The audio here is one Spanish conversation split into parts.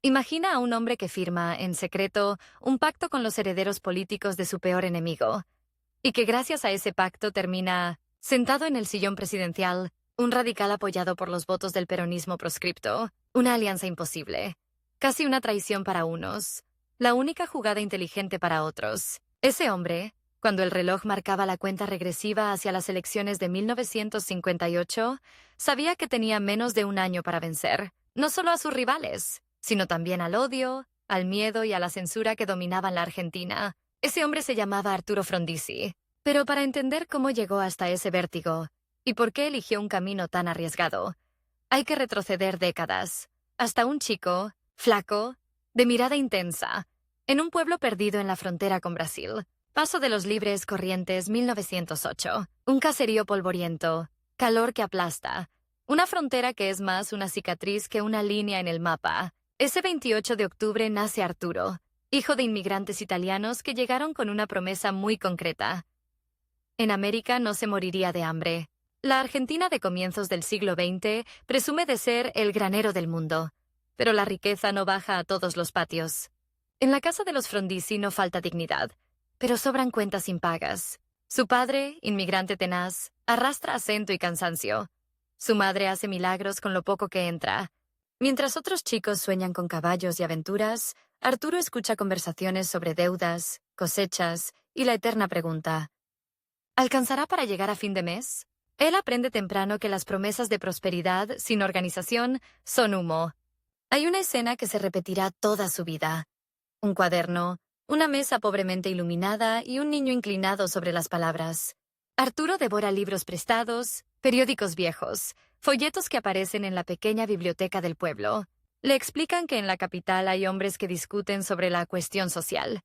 Imagina a un hombre que firma, en secreto, un pacto con los herederos políticos de su peor enemigo, y que gracias a ese pacto termina sentado en el sillón presidencial, un radical apoyado por los votos del peronismo proscripto, una alianza imposible, casi una traición para unos, la única jugada inteligente para otros. Ese hombre, cuando el reloj marcaba la cuenta regresiva hacia las elecciones de 1958, sabía que tenía menos de un año para vencer, no solo a sus rivales, sino también al odio, al miedo y a la censura que dominaban la Argentina. Ese hombre se llamaba Arturo Frondizi. Pero para entender cómo llegó hasta ese vértigo y por qué eligió un camino tan arriesgado, hay que retroceder décadas, hasta un chico, flaco, de mirada intensa, en un pueblo perdido en la frontera con Brasil. Paso de los Libres Corrientes, 1908. Un caserío polvoriento, calor que aplasta, una frontera que es más una cicatriz que una línea en el mapa. Ese 28 de octubre nace Arturo, hijo de inmigrantes italianos que llegaron con una promesa muy concreta. En América no se moriría de hambre. La Argentina de comienzos del siglo XX presume de ser el granero del mundo, pero la riqueza no baja a todos los patios. En la casa de los Frondizi no falta dignidad, pero sobran cuentas impagas. Su padre, inmigrante tenaz, arrastra acento y cansancio. Su madre hace milagros con lo poco que entra. Mientras otros chicos sueñan con caballos y aventuras, Arturo escucha conversaciones sobre deudas, cosechas y la eterna pregunta: ¿alcanzará para llegar a fin de mes? Él aprende temprano que las promesas de prosperidad sin organización son humo. Hay una escena que se repetirá toda su vida. Un cuaderno, una mesa pobremente iluminada y un niño inclinado sobre las palabras. Arturo devora libros prestados, periódicos viejos, folletos que aparecen en la pequeña biblioteca del pueblo. Le explican que en la capital hay hombres que discuten sobre la cuestión social,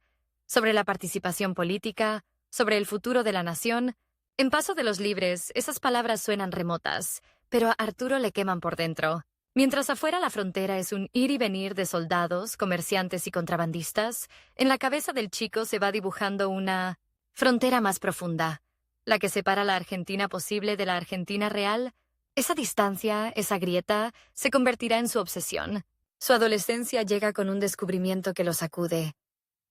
sobre la participación política, sobre el futuro de la nación. En Paso de los Libres, esas palabras suenan remotas, pero a Arturo le queman por dentro. Mientras afuera la frontera es un ir y venir de soldados, comerciantes y contrabandistas, en la cabeza del chico se va dibujando una frontera más profunda, la que separa la Argentina posible de la Argentina real. Esa distancia, esa grieta, se convertirá en su obsesión. Su adolescencia llega con un descubrimiento que lo sacude.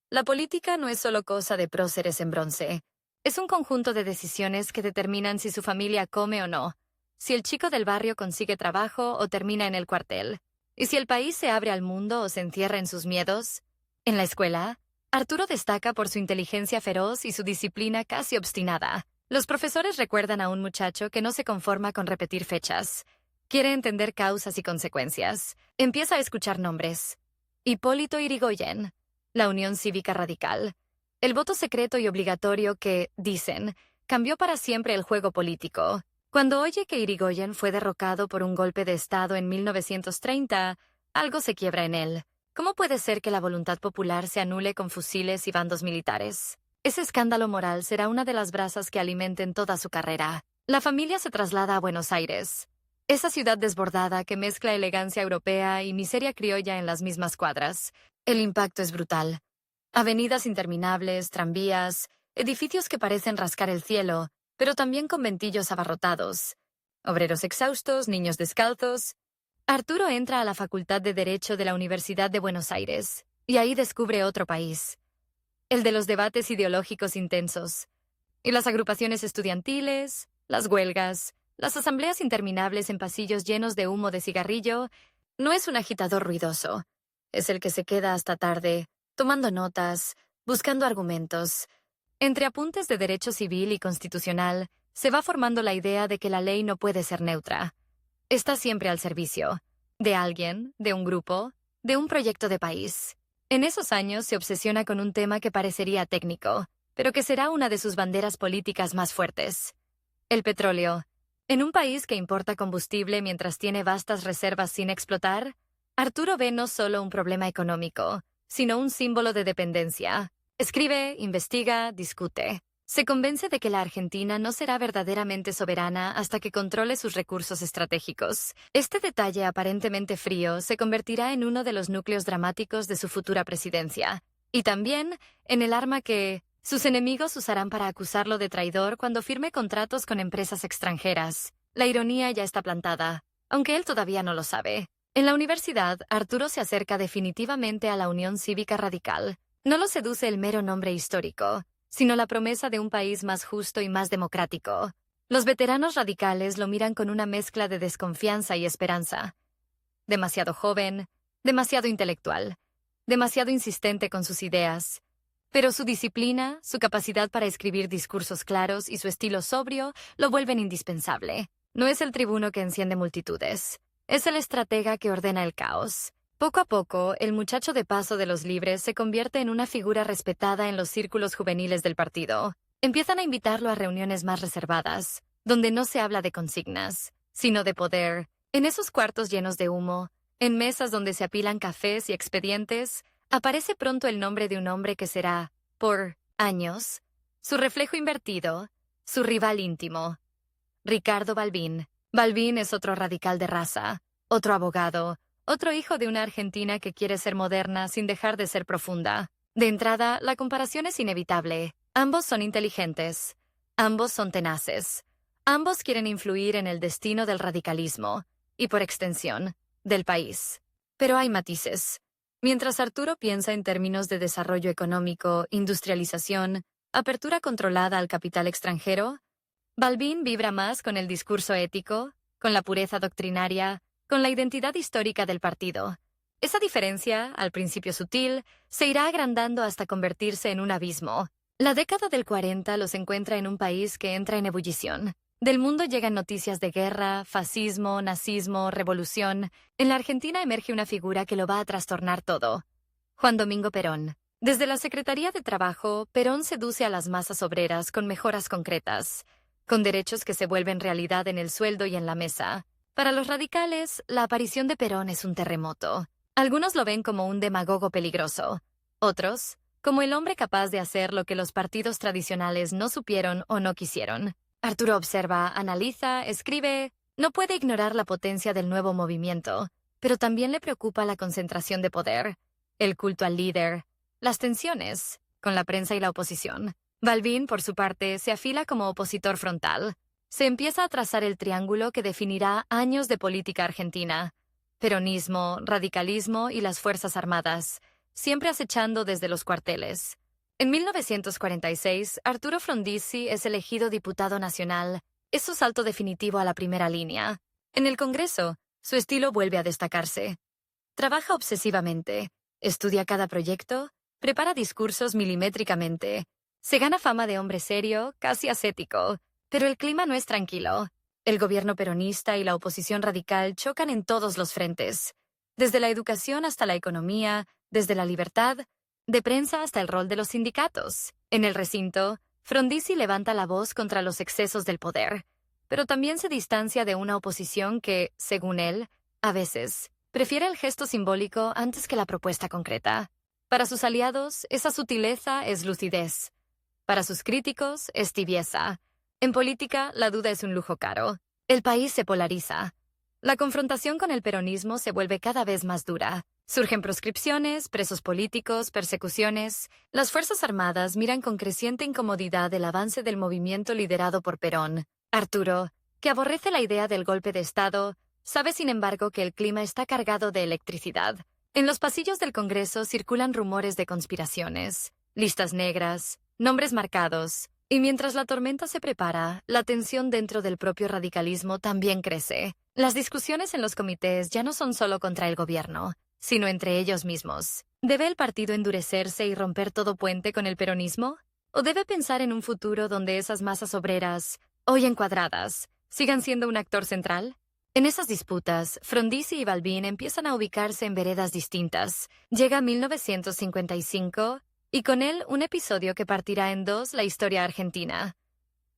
La política no es solo cosa de próceres en bronce. Es un conjunto de decisiones que determinan si su familia come o no, si el chico del barrio consigue trabajo o termina en el cuartel, y si el país se abre al mundo o se encierra en sus miedos. En la escuela, Arturo destaca por su inteligencia feroz y su disciplina casi obstinada. Los profesores recuerdan a un muchacho que no se conforma con repetir fechas. Quiere entender causas y consecuencias. Empieza a escuchar nombres: Hipólito Yrigoyen, la Unión Cívica Radical, el voto secreto y obligatorio que, dicen, cambió para siempre el juego político. Cuando oye que Yrigoyen fue derrocado por un golpe de Estado en 1930, algo se quiebra en él. ¿Cómo puede ser que la voluntad popular se anule con fusiles y bandos militares? Ese escándalo moral será una de las brasas que alimenten toda su carrera. La familia se traslada a Buenos Aires, esa ciudad desbordada que mezcla elegancia europea y miseria criolla en las mismas cuadras. El impacto es brutal. Avenidas interminables, tranvías, edificios que parecen rascar el cielo, pero también conventillos abarrotados. Obreros exhaustos, niños descalzos. Arturo entra a la Facultad de Derecho de la Universidad de Buenos Aires, y ahí descubre otro país: el de los debates ideológicos intensos, y las agrupaciones estudiantiles, las huelgas, las asambleas interminables en pasillos llenos de humo de cigarrillo. No es un agitador ruidoso, es el que se queda hasta tarde, tomando notas, buscando argumentos. Entre apuntes de derecho civil y constitucional, se va formando la idea de que la ley no puede ser neutra. Está siempre al servicio de alguien, de un grupo, de un proyecto de país. En esos años se obsesiona con un tema que parecería técnico, pero que será una de sus banderas políticas más fuertes: el petróleo. En un país que importa combustible mientras tiene vastas reservas sin explotar, Arturo ve no solo un problema económico, sino un símbolo de dependencia. Escribe, investiga, discute. Se convence de que la Argentina no será verdaderamente soberana hasta que controle sus recursos estratégicos. Este detalle aparentemente frío se convertirá en uno de los núcleos dramáticos de su futura presidencia, y también en el arma que sus enemigos usarán para acusarlo de traidor cuando firme contratos con empresas extranjeras. La ironía ya está plantada, aunque él todavía no lo sabe. En la universidad, Arturo se acerca definitivamente a la Unión Cívica Radical. No lo seduce el mero nombre histórico, sino la promesa de un país más justo y más democrático. Los veteranos radicales lo miran con una mezcla de desconfianza y esperanza. Demasiado joven, demasiado intelectual, demasiado insistente con sus ideas. Pero su disciplina, su capacidad para escribir discursos claros y su estilo sobrio lo vuelven indispensable. No es el tribuno que enciende multitudes. Es el estratega que ordena el caos. Poco a poco, el muchacho de Paso de los Libres se convierte en una figura respetada en los círculos juveniles del partido. Empiezan a invitarlo a reuniones más reservadas, donde no se habla de consignas, sino de poder. En esos cuartos llenos de humo, en mesas donde se apilan cafés y expedientes, aparece pronto el nombre de un hombre que será, por años, su reflejo invertido, su rival íntimo. Ricardo Balbín. Balbín es otro radical de raza, otro abogado, otro hijo de una Argentina que quiere ser moderna sin dejar de ser profunda. De entrada, la comparación es inevitable. Ambos son inteligentes. Ambos son tenaces. Ambos quieren influir en el destino del radicalismo y, por extensión, del país. Pero hay matices. Mientras Arturo piensa en términos de desarrollo económico, industrialización, apertura controlada al capital extranjero, Balbín vibra más con el discurso ético, con la pureza doctrinaria, con la identidad histórica del partido. Esa diferencia, al principio sutil, se irá agrandando hasta convertirse en un abismo. La década del 40 los encuentra en un país que entra en ebullición. Del mundo llegan noticias de guerra, fascismo, nazismo, revolución. En la Argentina emerge una figura que lo va a trastornar todo. Juan Domingo Perón. Desde la Secretaría de Trabajo, Perón seduce a las masas obreras con mejoras concretas, con derechos que se vuelven realidad en el sueldo y en la mesa. Para los radicales, la aparición de Perón es un terremoto. Algunos lo ven como un demagogo peligroso. Otros, como el hombre capaz de hacer lo que los partidos tradicionales no supieron o no quisieron. Arturo observa, analiza, escribe. No puede ignorar la potencia del nuevo movimiento, pero también le preocupa la concentración de poder, el culto al líder, las tensiones con la prensa y la oposición. Balbín, por su parte, se afila como opositor frontal. Se empieza a trazar el triángulo que definirá años de política argentina. Peronismo, radicalismo y las Fuerzas Armadas, siempre acechando desde los cuarteles. En 1946, Arturo Frondizi es elegido diputado nacional. Es su salto definitivo a la primera línea. En el Congreso, su estilo vuelve a destacarse. Trabaja obsesivamente, estudia cada proyecto, prepara discursos milimétricamente. Se gana fama de hombre serio, casi ascético, pero el clima no es tranquilo. El gobierno peronista y la oposición radical chocan en todos los frentes, desde la educación hasta la economía, desde la libertad, de prensa hasta el rol de los sindicatos. En el recinto, Frondizi levanta la voz contra los excesos del poder, pero también se distancia de una oposición que, según él, a veces, prefiere el gesto simbólico antes que la propuesta concreta. Para sus aliados, esa sutileza es lucidez. Para sus críticos, es tibieza. En política, la duda es un lujo caro. El país se polariza. La confrontación con el peronismo se vuelve cada vez más dura. Surgen proscripciones, presos políticos, persecuciones. Las Fuerzas Armadas miran con creciente incomodidad el avance del movimiento liderado por Perón. Arturo, que aborrece la idea del golpe de Estado, sabe sin embargo que el clima está cargado de electricidad. En los pasillos del Congreso circulan rumores de conspiraciones, listas negras, nombres marcados, y mientras la tormenta se prepara, la tensión dentro del propio radicalismo también crece. Las discusiones en los comités ya no son solo contra el gobierno, sino entre ellos mismos. ¿Debe el partido endurecerse y romper todo puente con el peronismo? ¿O debe pensar en un futuro donde esas masas obreras, hoy encuadradas, sigan siendo un actor central? En esas disputas, Frondizi y Balbín empiezan a ubicarse en veredas distintas. Llega 1955 y con él un episodio que partirá en dos la historia argentina.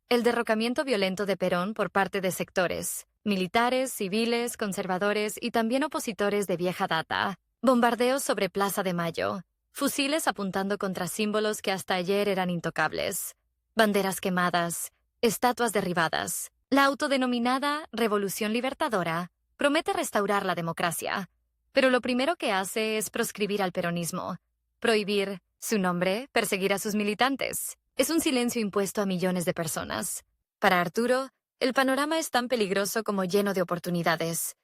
El derrocamiento violento de Perón por parte de sectores, militares, civiles, conservadores y también opositores de vieja data. Bombardeos sobre Plaza de Mayo, fusiles apuntando contra símbolos que hasta ayer eran intocables, banderas quemadas, estatuas derribadas. La autodenominada Revolución Libertadora promete restaurar la democracia, pero lo primero que hace es proscribir al peronismo, prohibir su nombre, perseguir a sus militantes. Es un silencio impuesto a millones de personas. Para Arturo, el panorama es tan peligroso como lleno de oportunidades.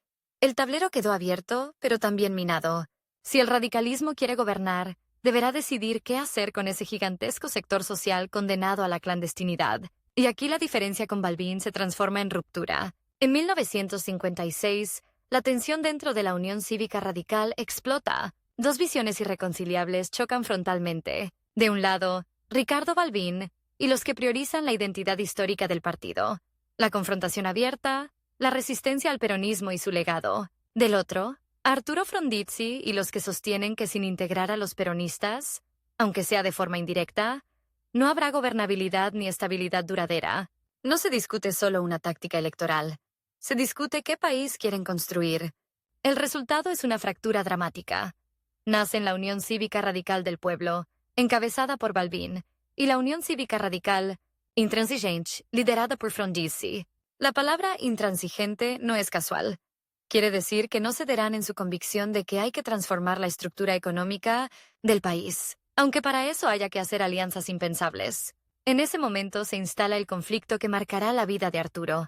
El tablero quedó abierto, pero también minado. Si el radicalismo quiere gobernar, deberá decidir qué hacer con ese gigantesco sector social condenado a la clandestinidad. Y aquí la diferencia con Balbín se transforma en ruptura. En 1956, la tensión dentro de la Unión Cívica Radical explota. Dos visiones irreconciliables chocan frontalmente. De un lado, Ricardo Balbín y los que priorizan la identidad histórica del partido. La confrontación abierta, la resistencia al peronismo y su legado. Del otro, Arturo Frondizi y los que sostienen que sin integrar a los peronistas, aunque sea de forma indirecta, no habrá gobernabilidad ni estabilidad duradera. No se discute solo una táctica electoral. Se discute qué país quieren construir. El resultado es una fractura dramática. Nacen la Unión Cívica Radical del Pueblo, encabezada por Balbín, y la Unión Cívica Radical, Intransigente, liderada por Frondizi. La palabra intransigente no es casual. Quiere decir que no cederán en su convicción de que hay que transformar la estructura económica del país, aunque para eso haya que hacer alianzas impensables. En ese momento se instala el conflicto que marcará la vida de Arturo.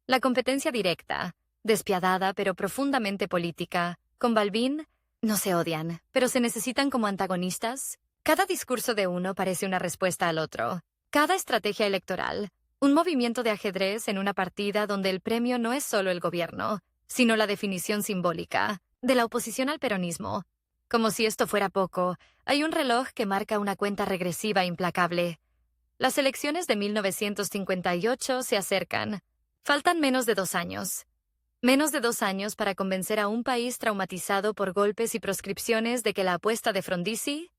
La competencia directa, despiadada pero profundamente política, con Balbín, no se odian, pero se necesitan como antagonistas. Cada discurso de uno parece una respuesta al otro. Cada estrategia electoral, un movimiento de ajedrez en una partida donde el premio no es solo el gobierno, sino la definición simbólica de la oposición al peronismo. Como si esto fuera poco, hay un reloj que marca una cuenta regresiva implacable. Las elecciones de 1958 se acercan. Faltan menos de 2 años. Menos de 2 años para convencer a un país traumatizado por golpes y proscripciones de que la apuesta de Frondizi,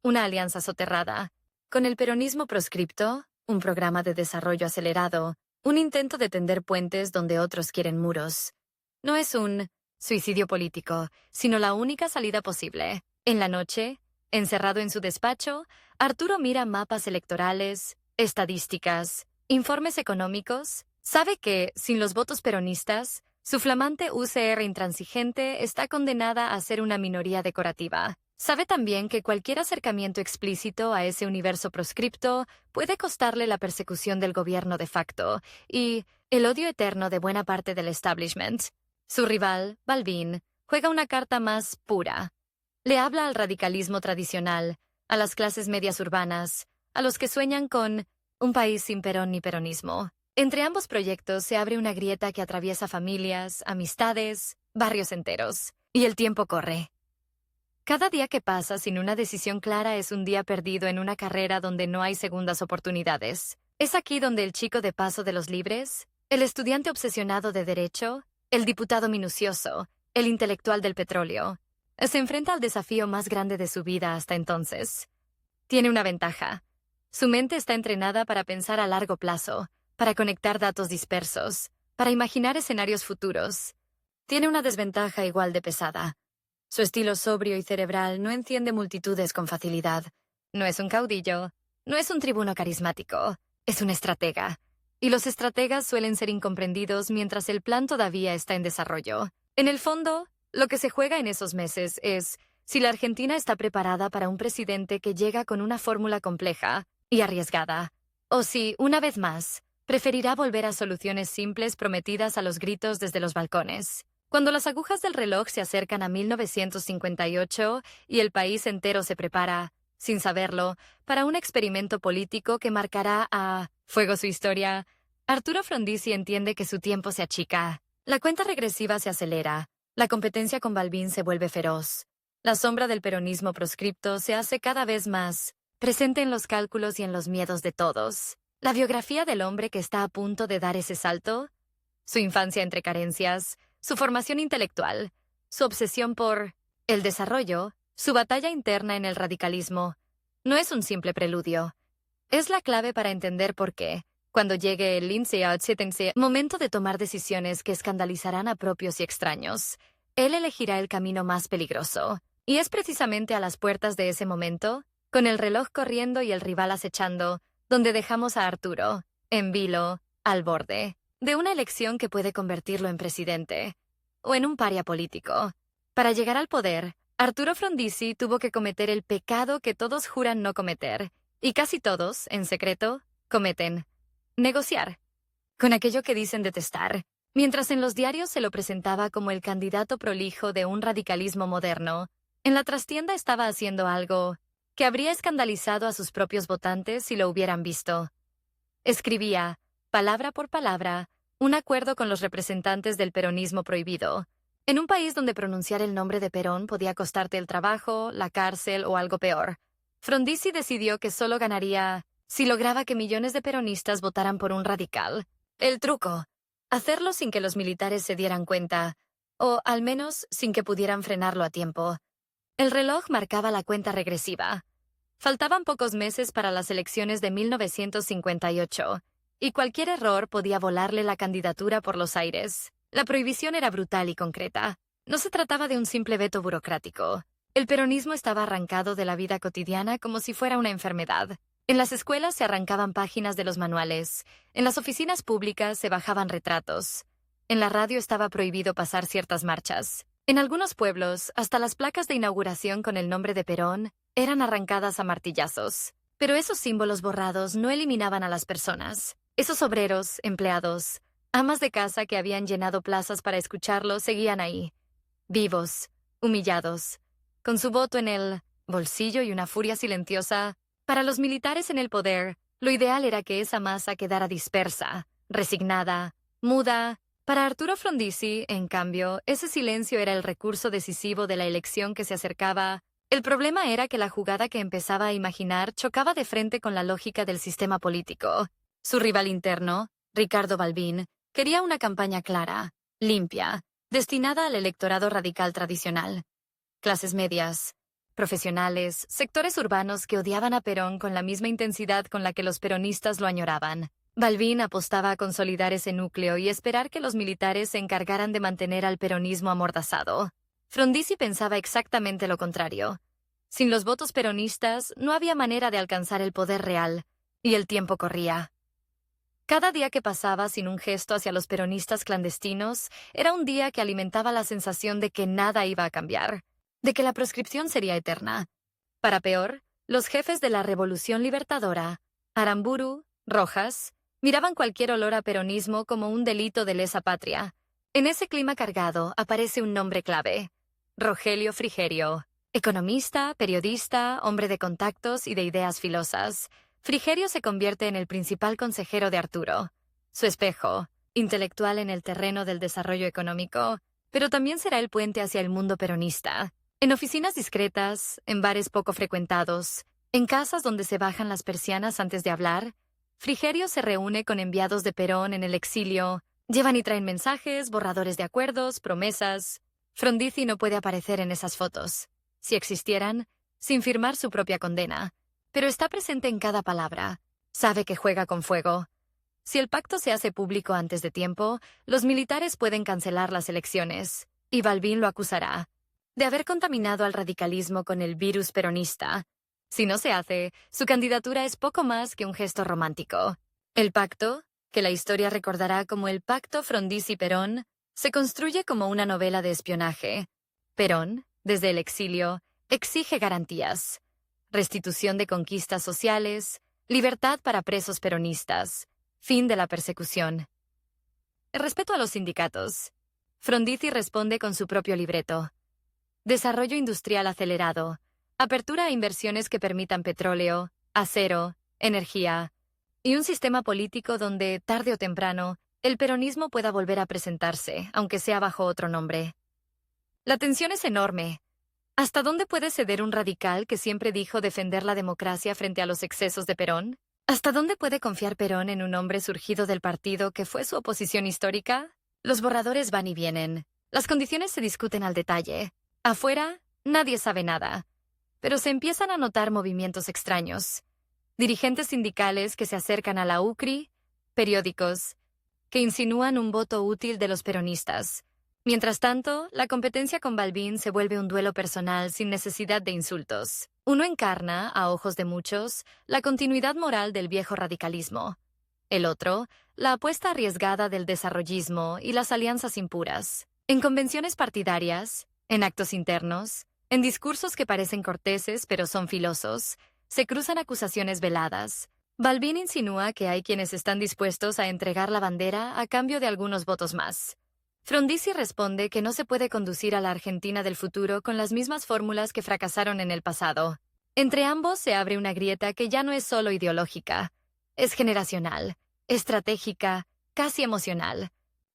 una alianza soterrada, con el peronismo proscripto, un programa de desarrollo acelerado, un intento de tender puentes donde otros quieren muros. No es un suicidio político, sino la única salida posible. En la noche, encerrado en su despacho, Arturo mira mapas electorales, estadísticas, informes económicos. Sabe que, sin los votos peronistas, su flamante UCR intransigente está condenada a ser una minoría decorativa. Sabe también que cualquier acercamiento explícito a ese universo proscripto puede costarle la persecución del gobierno de facto y el odio eterno de buena parte del establishment. Su rival, Balbín, juega una carta más pura. Le habla al radicalismo tradicional, a las clases medias urbanas, a los que sueñan con un país sin Perón ni peronismo. Entre ambos proyectos se abre una grieta que atraviesa familias, amistades, barrios enteros. Y el tiempo corre. Cada día que pasa sin una decisión clara es un día perdido en una carrera donde no hay segundas oportunidades. Es aquí donde el chico de paso de los libres, el estudiante obsesionado de derecho, el diputado minucioso, el intelectual del petróleo, se enfrenta al desafío más grande de su vida hasta entonces. Tiene una ventaja. Su mente está entrenada para pensar a largo plazo, para conectar datos dispersos, para imaginar escenarios futuros. Tiene una desventaja igual de pesada. Su estilo sobrio y cerebral no enciende multitudes con facilidad. No es un caudillo, no es un tribuno carismático, es un estratega. Y los estrategas suelen ser incomprendidos mientras el plan todavía está en desarrollo. En el fondo, lo que se juega en esos meses es si la Argentina está preparada para un presidente que llega con una fórmula compleja y arriesgada, o si, una vez más, preferirá volver a soluciones simples prometidas a los gritos desde los balcones. Cuando las agujas del reloj se acercan a 1958 y el país entero se prepara, sin saberlo, para un experimento político que marcará a fuego su historia, Arturo Frondizi entiende que su tiempo se achica. La cuenta regresiva se acelera. La competencia con Balbín se vuelve feroz. La sombra del peronismo proscripto se hace cada vez más presente en los cálculos y en los miedos de todos. La biografía del hombre que está a punto de dar ese salto, su infancia entre carencias, su formación intelectual, su obsesión por el desarrollo, su batalla interna en el radicalismo, no es un simple preludio. Es la clave para entender por qué, cuando llegue el momento de tomar decisiones que escandalizarán a propios y extraños, él elegirá el camino más peligroso. Y es precisamente a las puertas de ese momento, con el reloj corriendo y el rival acechando, donde dejamos a Arturo, en vilo, al borde de una elección que puede convertirlo en presidente, o en un paria político. Para llegar al poder, Arturo Frondizi tuvo que cometer el pecado que todos juran no cometer, y casi todos, en secreto, cometen: negociar. Con aquello que dicen detestar, Mientras en los diarios se lo presentaba como el candidato prolijo de un radicalismo moderno, en la trastienda estaba haciendo algo que habría escandalizado a sus propios votantes si lo hubieran visto. Escribía, palabra por palabra, un acuerdo con los representantes del peronismo prohibido. En un país donde pronunciar el nombre de Perón podía costarte el trabajo, la cárcel o algo peor, Frondizi decidió que solo ganaría si lograba que millones de peronistas votaran por un radical. El truco: hacerlo sin que los militares se dieran cuenta, o al menos sin que pudieran frenarlo a tiempo. El reloj marcaba la cuenta regresiva. Faltaban pocos meses para las elecciones de 1958, y cualquier error podía volarle la candidatura por los aires. La prohibición era brutal y concreta. No se trataba de un simple veto burocrático. El peronismo estaba arrancado de la vida cotidiana como si fuera una enfermedad. En las escuelas se arrancaban páginas de los manuales. En las oficinas públicas se bajaban retratos. En la radio estaba prohibido pasar ciertas marchas. En algunos pueblos, hasta las placas de inauguración con el nombre de Perón eran arrancadas a martillazos. Pero esos símbolos borrados no eliminaban a las personas. Esos obreros, empleados, amas de casa que habían llenado plazas para escucharlo seguían ahí, vivos, humillados, con su voto en el bolsillo y una furia silenciosa. Para los militares en el poder, lo ideal era que esa masa quedara dispersa, resignada, muda. Para Arturo Frondizi, en cambio, ese silencio era el recurso decisivo de la elección que se acercaba. El problema era que la jugada que empezaba a imaginar chocaba de frente con la lógica del sistema político. Su rival interno, Ricardo Balbín, quería una campaña clara, limpia, destinada al electorado radical tradicional. Clases medias, profesionales, sectores urbanos que odiaban a Perón con la misma intensidad con la que los peronistas lo añoraban. Balbín apostaba a consolidar ese núcleo y esperar que los militares se encargaran de mantener al peronismo amordazado. Frondizi pensaba exactamente lo contrario. Sin los votos peronistas no había manera de alcanzar el poder real, y el tiempo corría. Cada día que pasaba sin un gesto hacia los peronistas clandestinos era un día que alimentaba la sensación de que nada iba a cambiar, de que la proscripción sería eterna. Para peor, los jefes de la Revolución Libertadora, Aramburu, Rojas, miraban cualquier olor a peronismo como un delito de lesa patria. En ese clima cargado aparece un nombre clave: Rogelio Frigerio. Economista, periodista, hombre de contactos y de ideas filosas, Frigerio se convierte en el principal consejero de Arturo, su espejo, intelectual en el terreno del desarrollo económico, pero también será el puente hacia el mundo peronista. En oficinas discretas, en bares poco frecuentados, en casas donde se bajan las persianas antes de hablar, Frigerio se reúne con enviados de Perón en el exilio. Llevan y traen mensajes, borradores de acuerdos, promesas. Frondizi no puede aparecer en esas fotos, si existieran, sin firmar su propia condena. Pero está presente en cada palabra. Sabe que juega con fuego. Si el pacto se hace público antes de tiempo, los militares pueden cancelar las elecciones, y Balbín lo acusará de haber contaminado al radicalismo con el virus peronista. Si no se hace, su candidatura es poco más que un gesto romántico. El pacto, que la historia recordará como el Pacto Frondizi-Perón, se construye como una novela de espionaje. Perón, desde el exilio, exige garantías: restitución de conquistas sociales, libertad para presos peronistas, fin de la persecución. El respeto a los sindicatos. Frondizi responde con su propio libreto: desarrollo industrial acelerado, apertura a inversiones que permitan petróleo, acero, energía, y un sistema político donde, tarde o temprano, el peronismo pueda volver a presentarse, aunque sea bajo otro nombre. La tensión es enorme. ¿Hasta dónde puede ceder un radical que siempre dijo defender la democracia frente a los excesos de Perón? ¿Hasta dónde puede confiar Perón en un hombre surgido del partido que fue su oposición histórica? Los borradores van y vienen. Las condiciones se discuten al detalle. Afuera, nadie sabe nada. Pero se empiezan a notar movimientos extraños. Dirigentes sindicales que se acercan a la UCRI, periódicos que insinúan un voto útil de los peronistas. Mientras tanto, la competencia con Balbín se vuelve un duelo personal sin necesidad de insultos. Uno encarna, a ojos de muchos, la continuidad moral del viejo radicalismo. El otro, la apuesta arriesgada del desarrollismo y las alianzas impuras. En convenciones partidarias, en actos internos, en discursos que parecen corteses pero son filosos, se cruzan acusaciones veladas, Balbín insinúa que hay quienes están dispuestos a entregar la bandera a cambio de algunos votos más. Frondizi responde que no se puede conducir a la Argentina del futuro con las mismas fórmulas que fracasaron en el pasado. Entre ambos se abre una grieta que ya no es solo ideológica, es generacional, estratégica, casi emocional.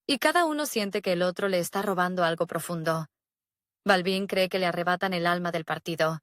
Y cada uno siente que el otro le está robando algo profundo. Balbín cree que le arrebatan el alma del partido.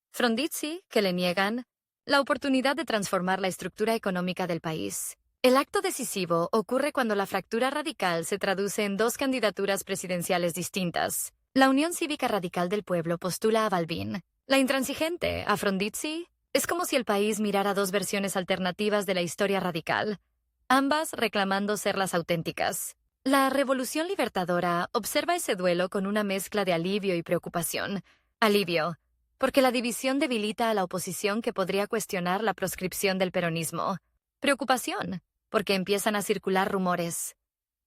Frondizi, que le niegan la oportunidad de transformar la estructura económica del país. El acto decisivo ocurre cuando la fractura radical se traduce en dos candidaturas presidenciales distintas. La Unión Cívica Radical del Pueblo postula a Balbín. La intransigente, a Frondizi, es como si el país mirara dos versiones alternativas de la historia radical, ambas reclamando ser las auténticas. La Revolución Libertadora observa ese duelo con una mezcla de alivio y preocupación. Alivio, porque la división debilita a la oposición que podría cuestionar la proscripción del peronismo. Preocupación, porque empiezan a circular rumores.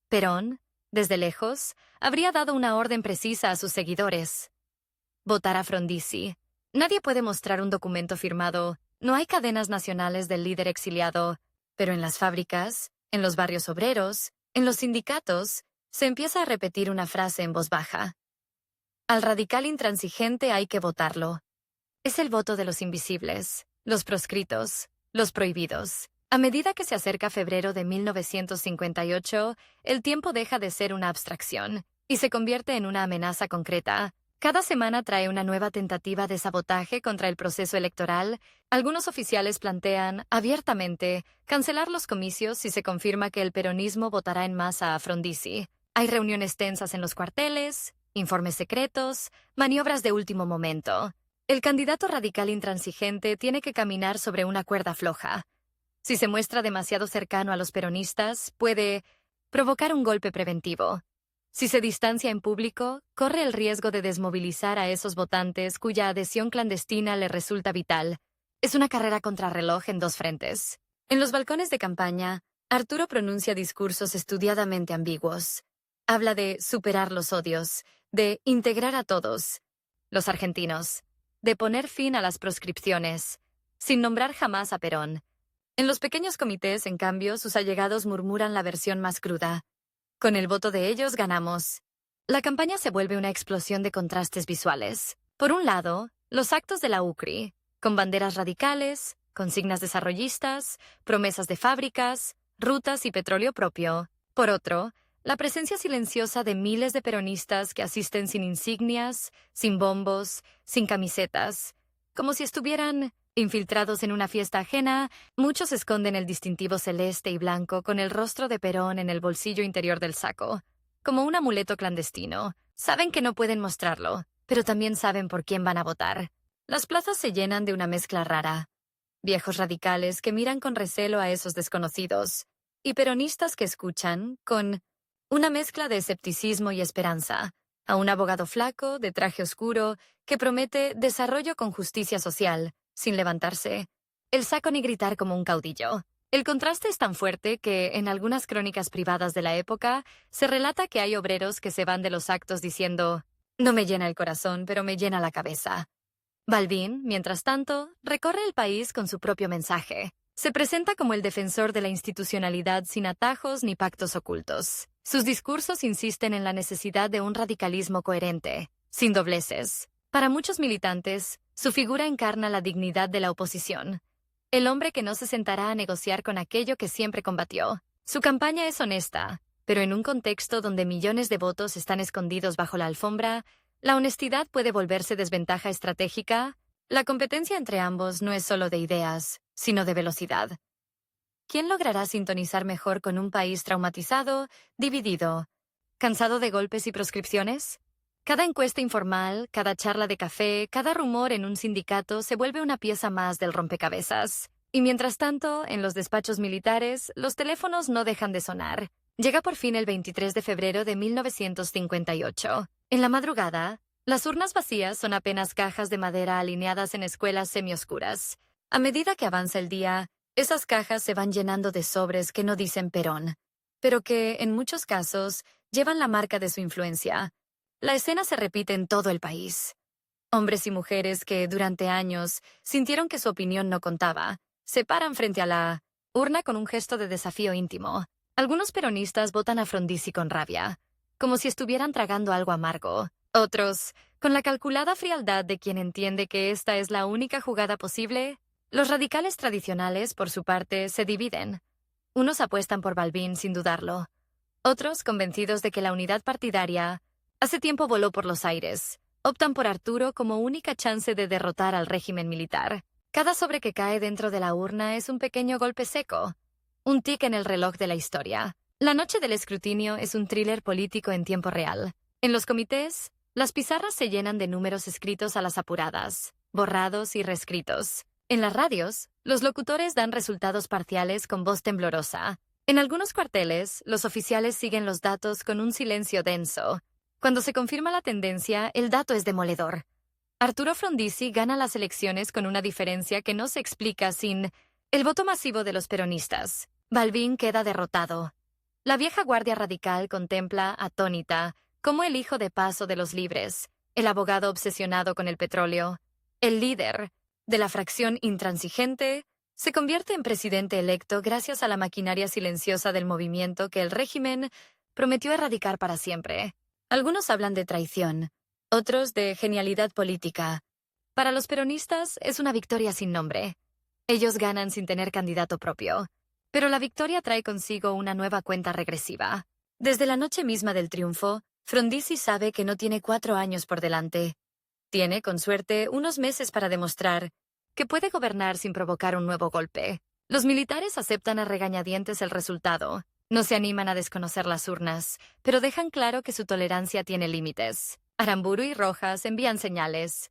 Perón, desde lejos, habría dado una orden precisa a sus seguidores. Votar a Frondizi. Nadie puede mostrar un documento firmado, no hay cadenas nacionales del líder exiliado, pero en las fábricas, en los barrios obreros, en los sindicatos, se empieza a repetir una frase en voz baja. Al radical intransigente hay que votarlo. Es el voto de los invisibles, los proscritos, los prohibidos. A medida que se acerca febrero de 1958, el tiempo deja de ser una abstracción y se convierte en una amenaza concreta. Cada semana trae una nueva tentativa de sabotaje contra el proceso electoral. Algunos oficiales plantean, abiertamente, cancelar los comicios si se confirma que el peronismo votará en masa a Frondizi. Hay reuniones tensas en los cuarteles, informes secretos, maniobras de último momento. El candidato radical intransigente tiene que caminar sobre una cuerda floja. Si se muestra demasiado cercano a los peronistas, puede provocar un golpe preventivo. Si se distancia en público, corre el riesgo de desmovilizar a esos votantes cuya adhesión clandestina le resulta vital. Es una carrera contrarreloj en dos frentes. En los balcones de campaña, Arturo pronuncia discursos estudiadamente ambiguos. Habla de superar los odios, de integrar a todos, los argentinos, de poner fin a las proscripciones, sin nombrar jamás a Perón. En los pequeños comités, en cambio, sus allegados murmuran la versión más cruda. Con el voto de ellos ganamos. La campaña se vuelve una explosión de contrastes visuales. Por un lado, los actos de la UCRI, con banderas radicales, consignas desarrollistas, promesas de fábricas, rutas y petróleo propio. Por otro, la presencia silenciosa de miles de peronistas que asisten sin insignias, sin bombos, sin camisetas, como si estuvieran infiltrados en una fiesta ajena. Muchos esconden el distintivo celeste y blanco con el rostro de Perón en el bolsillo interior del saco, como un amuleto clandestino. Saben que no pueden mostrarlo, pero también saben por quién van a votar. Las plazas se llenan de una mezcla rara. Viejos radicales que miran con recelo a esos desconocidos, y peronistas que escuchan, con una mezcla de escepticismo y esperanza, a un abogado flaco, de traje oscuro, que promete desarrollo con justicia social, sin levantarse el saco ni gritar como un caudillo. El contraste es tan fuerte que, en algunas crónicas privadas de la época, se relata que hay obreros que se van de los actos diciendo: «No me llena el corazón, pero me llena la cabeza». Balbín, mientras tanto, recorre el país con su propio mensaje. Se presenta como el defensor de la institucionalidad sin atajos ni pactos ocultos. Sus discursos insisten en la necesidad de un radicalismo coherente, sin dobleces. Para muchos militantes, su figura encarna la dignidad de la oposición, el hombre que no se sentará a negociar con aquello que siempre combatió. Su campaña es honesta, pero en un contexto donde millones de votos están escondidos bajo la alfombra, la honestidad puede volverse desventaja estratégica. La competencia entre ambos no es solo de ideas, sino de velocidad. ¿Quién logrará sintonizar mejor con un país traumatizado, dividido, cansado de golpes y proscripciones? Cada encuesta informal, cada charla de café, cada rumor en un sindicato se vuelve una pieza más del rompecabezas. Y mientras tanto, en los despachos militares, los teléfonos no dejan de sonar. Llega por fin el 23 de febrero de 1958. En la madrugada, las urnas vacías son apenas cajas de madera alineadas en escuelas semioscuras. A medida que avanza el día, esas cajas se van llenando de sobres que no dicen Perón, pero que, en muchos casos, llevan la marca de su influencia. La escena se repite en todo el país. Hombres y mujeres que, durante años, sintieron que su opinión no contaba, se paran frente a la urna con un gesto de desafío íntimo. Algunos peronistas votan a Frondizi con rabia, como si estuvieran tragando algo amargo. Otros, con la calculada frialdad de quien entiende que esta es la única jugada posible. Los radicales tradicionales, por su parte, se dividen. Unos apuestan por Balbín sin dudarlo. Otros, convencidos de que la unidad partidaria hace tiempo voló por los aires, optan por Arturo como única chance de derrotar al régimen militar. Cada sobre que cae dentro de la urna es un pequeño golpe seco, un tic en el reloj de la historia. La noche del escrutinio es un thriller político en tiempo real. En los comités, las pizarras se llenan de números escritos a las apuradas, borrados y reescritos. En las radios, los locutores dan resultados parciales con voz temblorosa. En algunos cuarteles, los oficiales siguen los datos con un silencio denso. Cuando se confirma la tendencia, el dato es demoledor. Arturo Frondizi gana las elecciones con una diferencia que no se explica sin el voto masivo de los peronistas. Balbín queda derrotado. La vieja guardia radical contempla, atónita, cómo el hijo de paso de los libres, el abogado obsesionado con el petróleo, el líder de la fracción intransigente, se convierte en presidente electo gracias a la maquinaria silenciosa del movimiento que el régimen prometió erradicar para siempre. Algunos hablan de traición, otros de genialidad política. Para los peronistas es una victoria sin nombre. Ellos ganan sin tener candidato propio. Pero la victoria trae consigo una nueva cuenta regresiva. Desde la noche misma del triunfo, Frondizi sabe que no tiene 4 años por delante. Tiene, con suerte, unos meses para demostrar que puede gobernar sin provocar un nuevo golpe. Los militares aceptan a regañadientes el resultado. No se animan a desconocer las urnas, pero dejan claro que su tolerancia tiene límites. Aramburu y Rojas envían señales.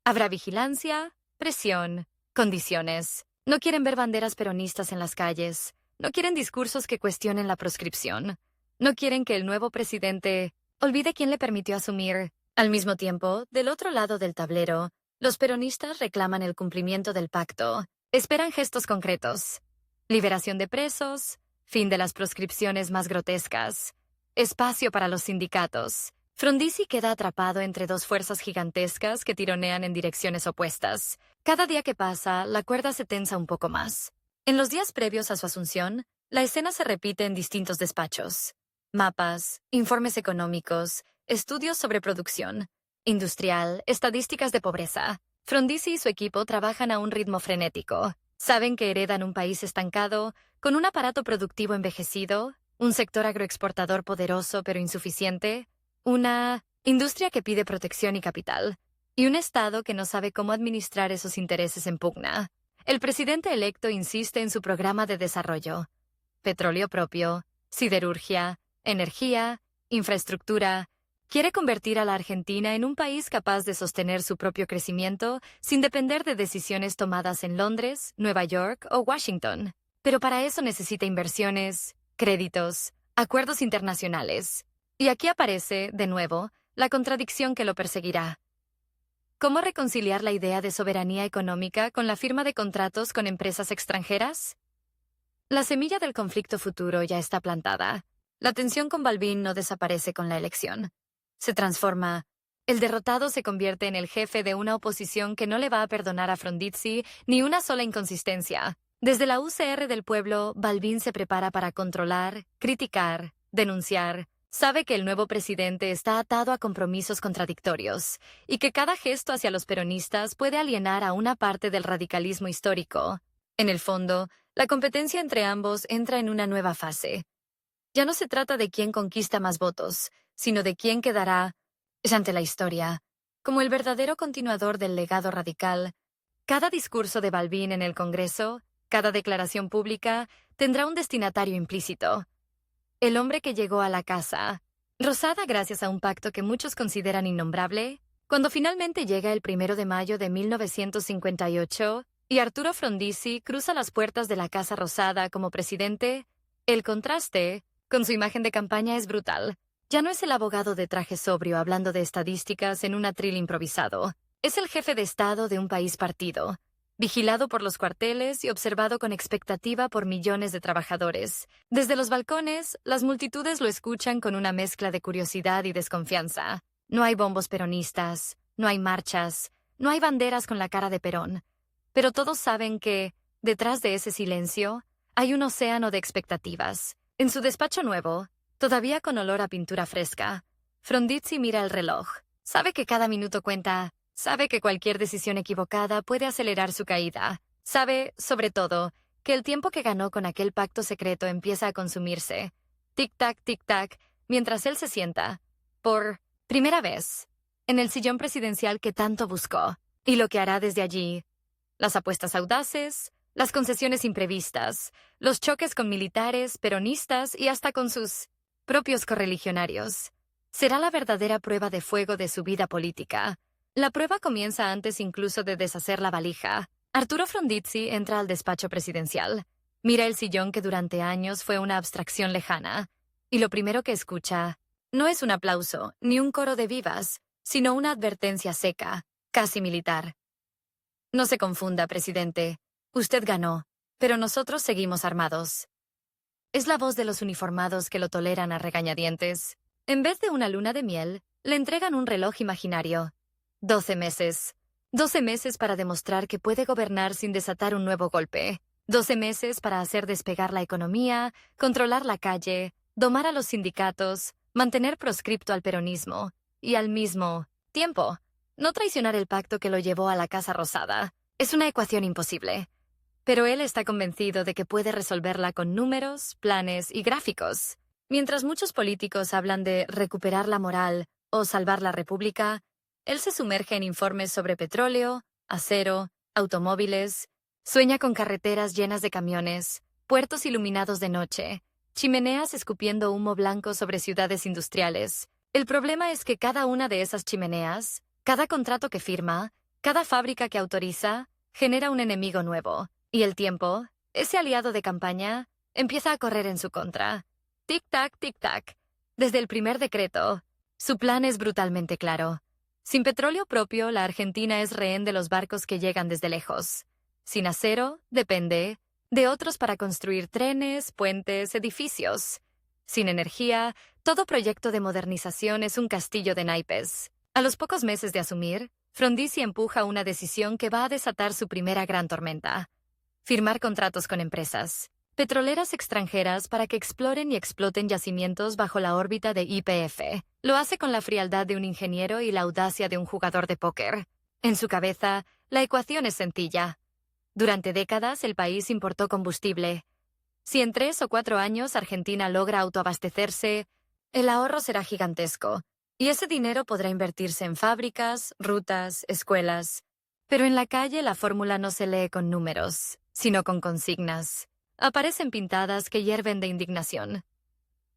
Habrá vigilancia, presión, condiciones. No quieren ver banderas peronistas en las calles. No quieren discursos que cuestionen la proscripción. No quieren que el nuevo presidente olvide quién le permitió asumir. Al mismo tiempo, del otro lado del tablero, los peronistas reclaman el cumplimiento del pacto. Esperan gestos concretos. Liberación de presos, fin de las proscripciones más grotescas, espacio para los sindicatos. Frondizi queda atrapado entre dos fuerzas gigantescas que tironean en direcciones opuestas. Cada día que pasa, la cuerda se tensa un poco más. En los días previos a su asunción, la escena se repite en distintos despachos. Mapas, informes económicos, estudios sobre producción industrial, estadísticas de pobreza. Frondizi y su equipo trabajan a un ritmo frenético. Saben que heredan un país estancado, con un aparato productivo envejecido, un sector agroexportador poderoso pero insuficiente, una industria que pide protección y capital, y un Estado que no sabe cómo administrar esos intereses en pugna. El presidente electo insiste en su programa de desarrollo. Petróleo propio, siderurgia, energía, infraestructura. Quiere convertir a la Argentina en un país capaz de sostener su propio crecimiento sin depender de decisiones tomadas en Londres, Nueva York o Washington. Pero para eso necesita inversiones, créditos, acuerdos internacionales. Y aquí aparece, de nuevo, la contradicción que lo perseguirá. ¿Cómo reconciliar la idea de soberanía económica con la firma de contratos con empresas extranjeras? La semilla del conflicto futuro ya está plantada. La tensión con Balbín no desaparece con la elección. Se transforma. El derrotado se convierte en el jefe de una oposición que no le va a perdonar a Frondizi ni una sola inconsistencia. Desde la UCR del pueblo, Balbín se prepara para controlar, criticar, denunciar. Sabe que el nuevo presidente está atado a compromisos contradictorios y que cada gesto hacia los peronistas puede alienar a una parte del radicalismo histórico. En el fondo, la competencia entre ambos entra en una nueva fase. Ya no se trata de quién conquista más votos, sino de quién quedará ante la historia. Como el verdadero continuador del legado radical, cada discurso de Balbín en el Congreso, cada declaración pública, tendrá un destinatario implícito. El hombre que llegó a la Casa Rosada gracias a un pacto que muchos consideran innombrable, cuando finalmente llega el 1 de mayo de 1958 y Arturo Frondizi cruza las puertas de la Casa Rosada como presidente, el contraste con su imagen de campaña es brutal. Ya no es el abogado de traje sobrio hablando de estadísticas en un atril improvisado. Es el jefe de Estado de un país partido, vigilado por los cuarteles y observado con expectativa por millones de trabajadores. Desde los balcones, las multitudes lo escuchan con una mezcla de curiosidad y desconfianza. No hay bombos peronistas, no hay marchas, no hay banderas con la cara de Perón. Pero todos saben que detrás de ese silencio, hay un océano de expectativas. En su despacho nuevo, todavía con olor a pintura fresca, Frondizi mira el reloj. Sabe que cada minuto cuenta, sabe que cualquier decisión equivocada puede acelerar su caída. Sabe, sobre todo, que el tiempo que ganó con aquel pacto secreto empieza a consumirse. Tic-tac, tic-tac, mientras él se sienta, por primera vez, en el sillón presidencial que tanto buscó. Y lo que hará desde allí: las apuestas audaces, las concesiones imprevistas, los choques con militares, peronistas y hasta con sus propios correligionarios. Será la verdadera prueba de fuego de su vida política. La prueba comienza antes incluso de deshacer la valija. Arturo Frondizi entra al despacho presidencial. Mira el sillón que durante años fue una abstracción lejana. Y lo primero que escucha no es un aplauso ni un coro de vivas, sino una advertencia seca, casi militar. No se confunda, presidente. Usted ganó, pero nosotros seguimos armados. Es la voz de los uniformados que lo toleran a regañadientes. En vez de una luna de miel, le entregan un reloj imaginario. 12 meses. 12 meses para demostrar que puede gobernar sin desatar un nuevo golpe. 12 meses para hacer despegar la economía, controlar la calle, domar a los sindicatos, mantener proscripto al peronismo y al mismo tiempo no traicionar el pacto que lo llevó a la Casa Rosada. Es una ecuación imposible. Pero él está convencido de que puede resolverla con números, planes y gráficos. Mientras muchos políticos hablan de recuperar la moral o salvar la república, él se sumerge en informes sobre petróleo, acero, automóviles, sueña con carreteras llenas de camiones, puertos iluminados de noche, chimeneas escupiendo humo blanco sobre ciudades industriales. El problema es que cada una de esas chimeneas, cada contrato que firma, cada fábrica que autoriza, genera un enemigo nuevo. Y el tiempo, ese aliado de campaña, empieza a correr en su contra. Tic-tac, tic-tac. Desde el primer decreto, su plan es brutalmente claro. Sin petróleo propio, la Argentina es rehén de los barcos que llegan desde lejos. Sin acero, depende de otros para construir trenes, puentes, edificios. Sin energía, todo proyecto de modernización es un castillo de naipes. A los pocos meses de asumir, Frondizi empuja una decisión que va a desatar su primera gran tormenta: firmar contratos con empresas petroleras extranjeras para que exploren y exploten yacimientos bajo la órbita de YPF. Lo hace con la frialdad de un ingeniero y la audacia de un jugador de póker. En su cabeza, la ecuación es sencilla. Durante décadas, el país importó combustible. Si en 3 o 4 años Argentina logra autoabastecerse, el ahorro será gigantesco, y ese dinero podrá invertirse en fábricas, rutas, escuelas. Pero en la calle la fórmula no se lee con números, sino con consignas. Aparecen pintadas que hierven de indignación.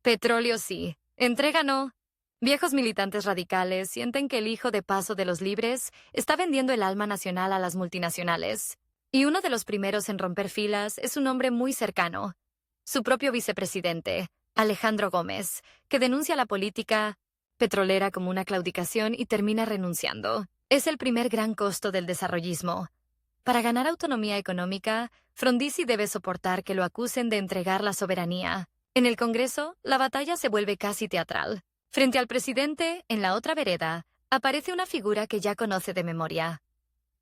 Petróleo sí, entrega no. Viejos militantes radicales sienten que el hijo de paso de los libres está vendiendo el alma nacional a las multinacionales. Y uno de los primeros en romper filas es un hombre muy cercano, su propio vicepresidente, Alejandro Gómez, que denuncia la política petrolera como una claudicación y termina renunciando. Es el primer gran costo del desarrollismo. Para ganar autonomía económica, Frondizi debe soportar que lo acusen de entregar la soberanía. En el Congreso, la batalla se vuelve casi teatral. Frente al presidente, en la otra vereda, aparece una figura que ya conoce de memoria: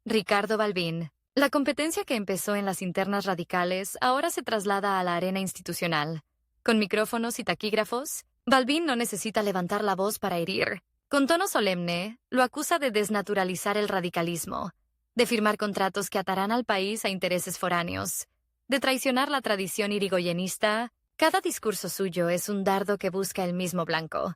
Ricardo Balbín. La competencia que empezó en las internas radicales ahora se traslada a la arena institucional. Con micrófonos y taquígrafos, Balbín no necesita levantar la voz para herir. Con tono solemne, lo acusa de desnaturalizar el radicalismo, de firmar contratos que atarán al país a intereses foráneos, de traicionar la tradición irigoyenista. Cada discurso suyo es un dardo que busca el mismo blanco: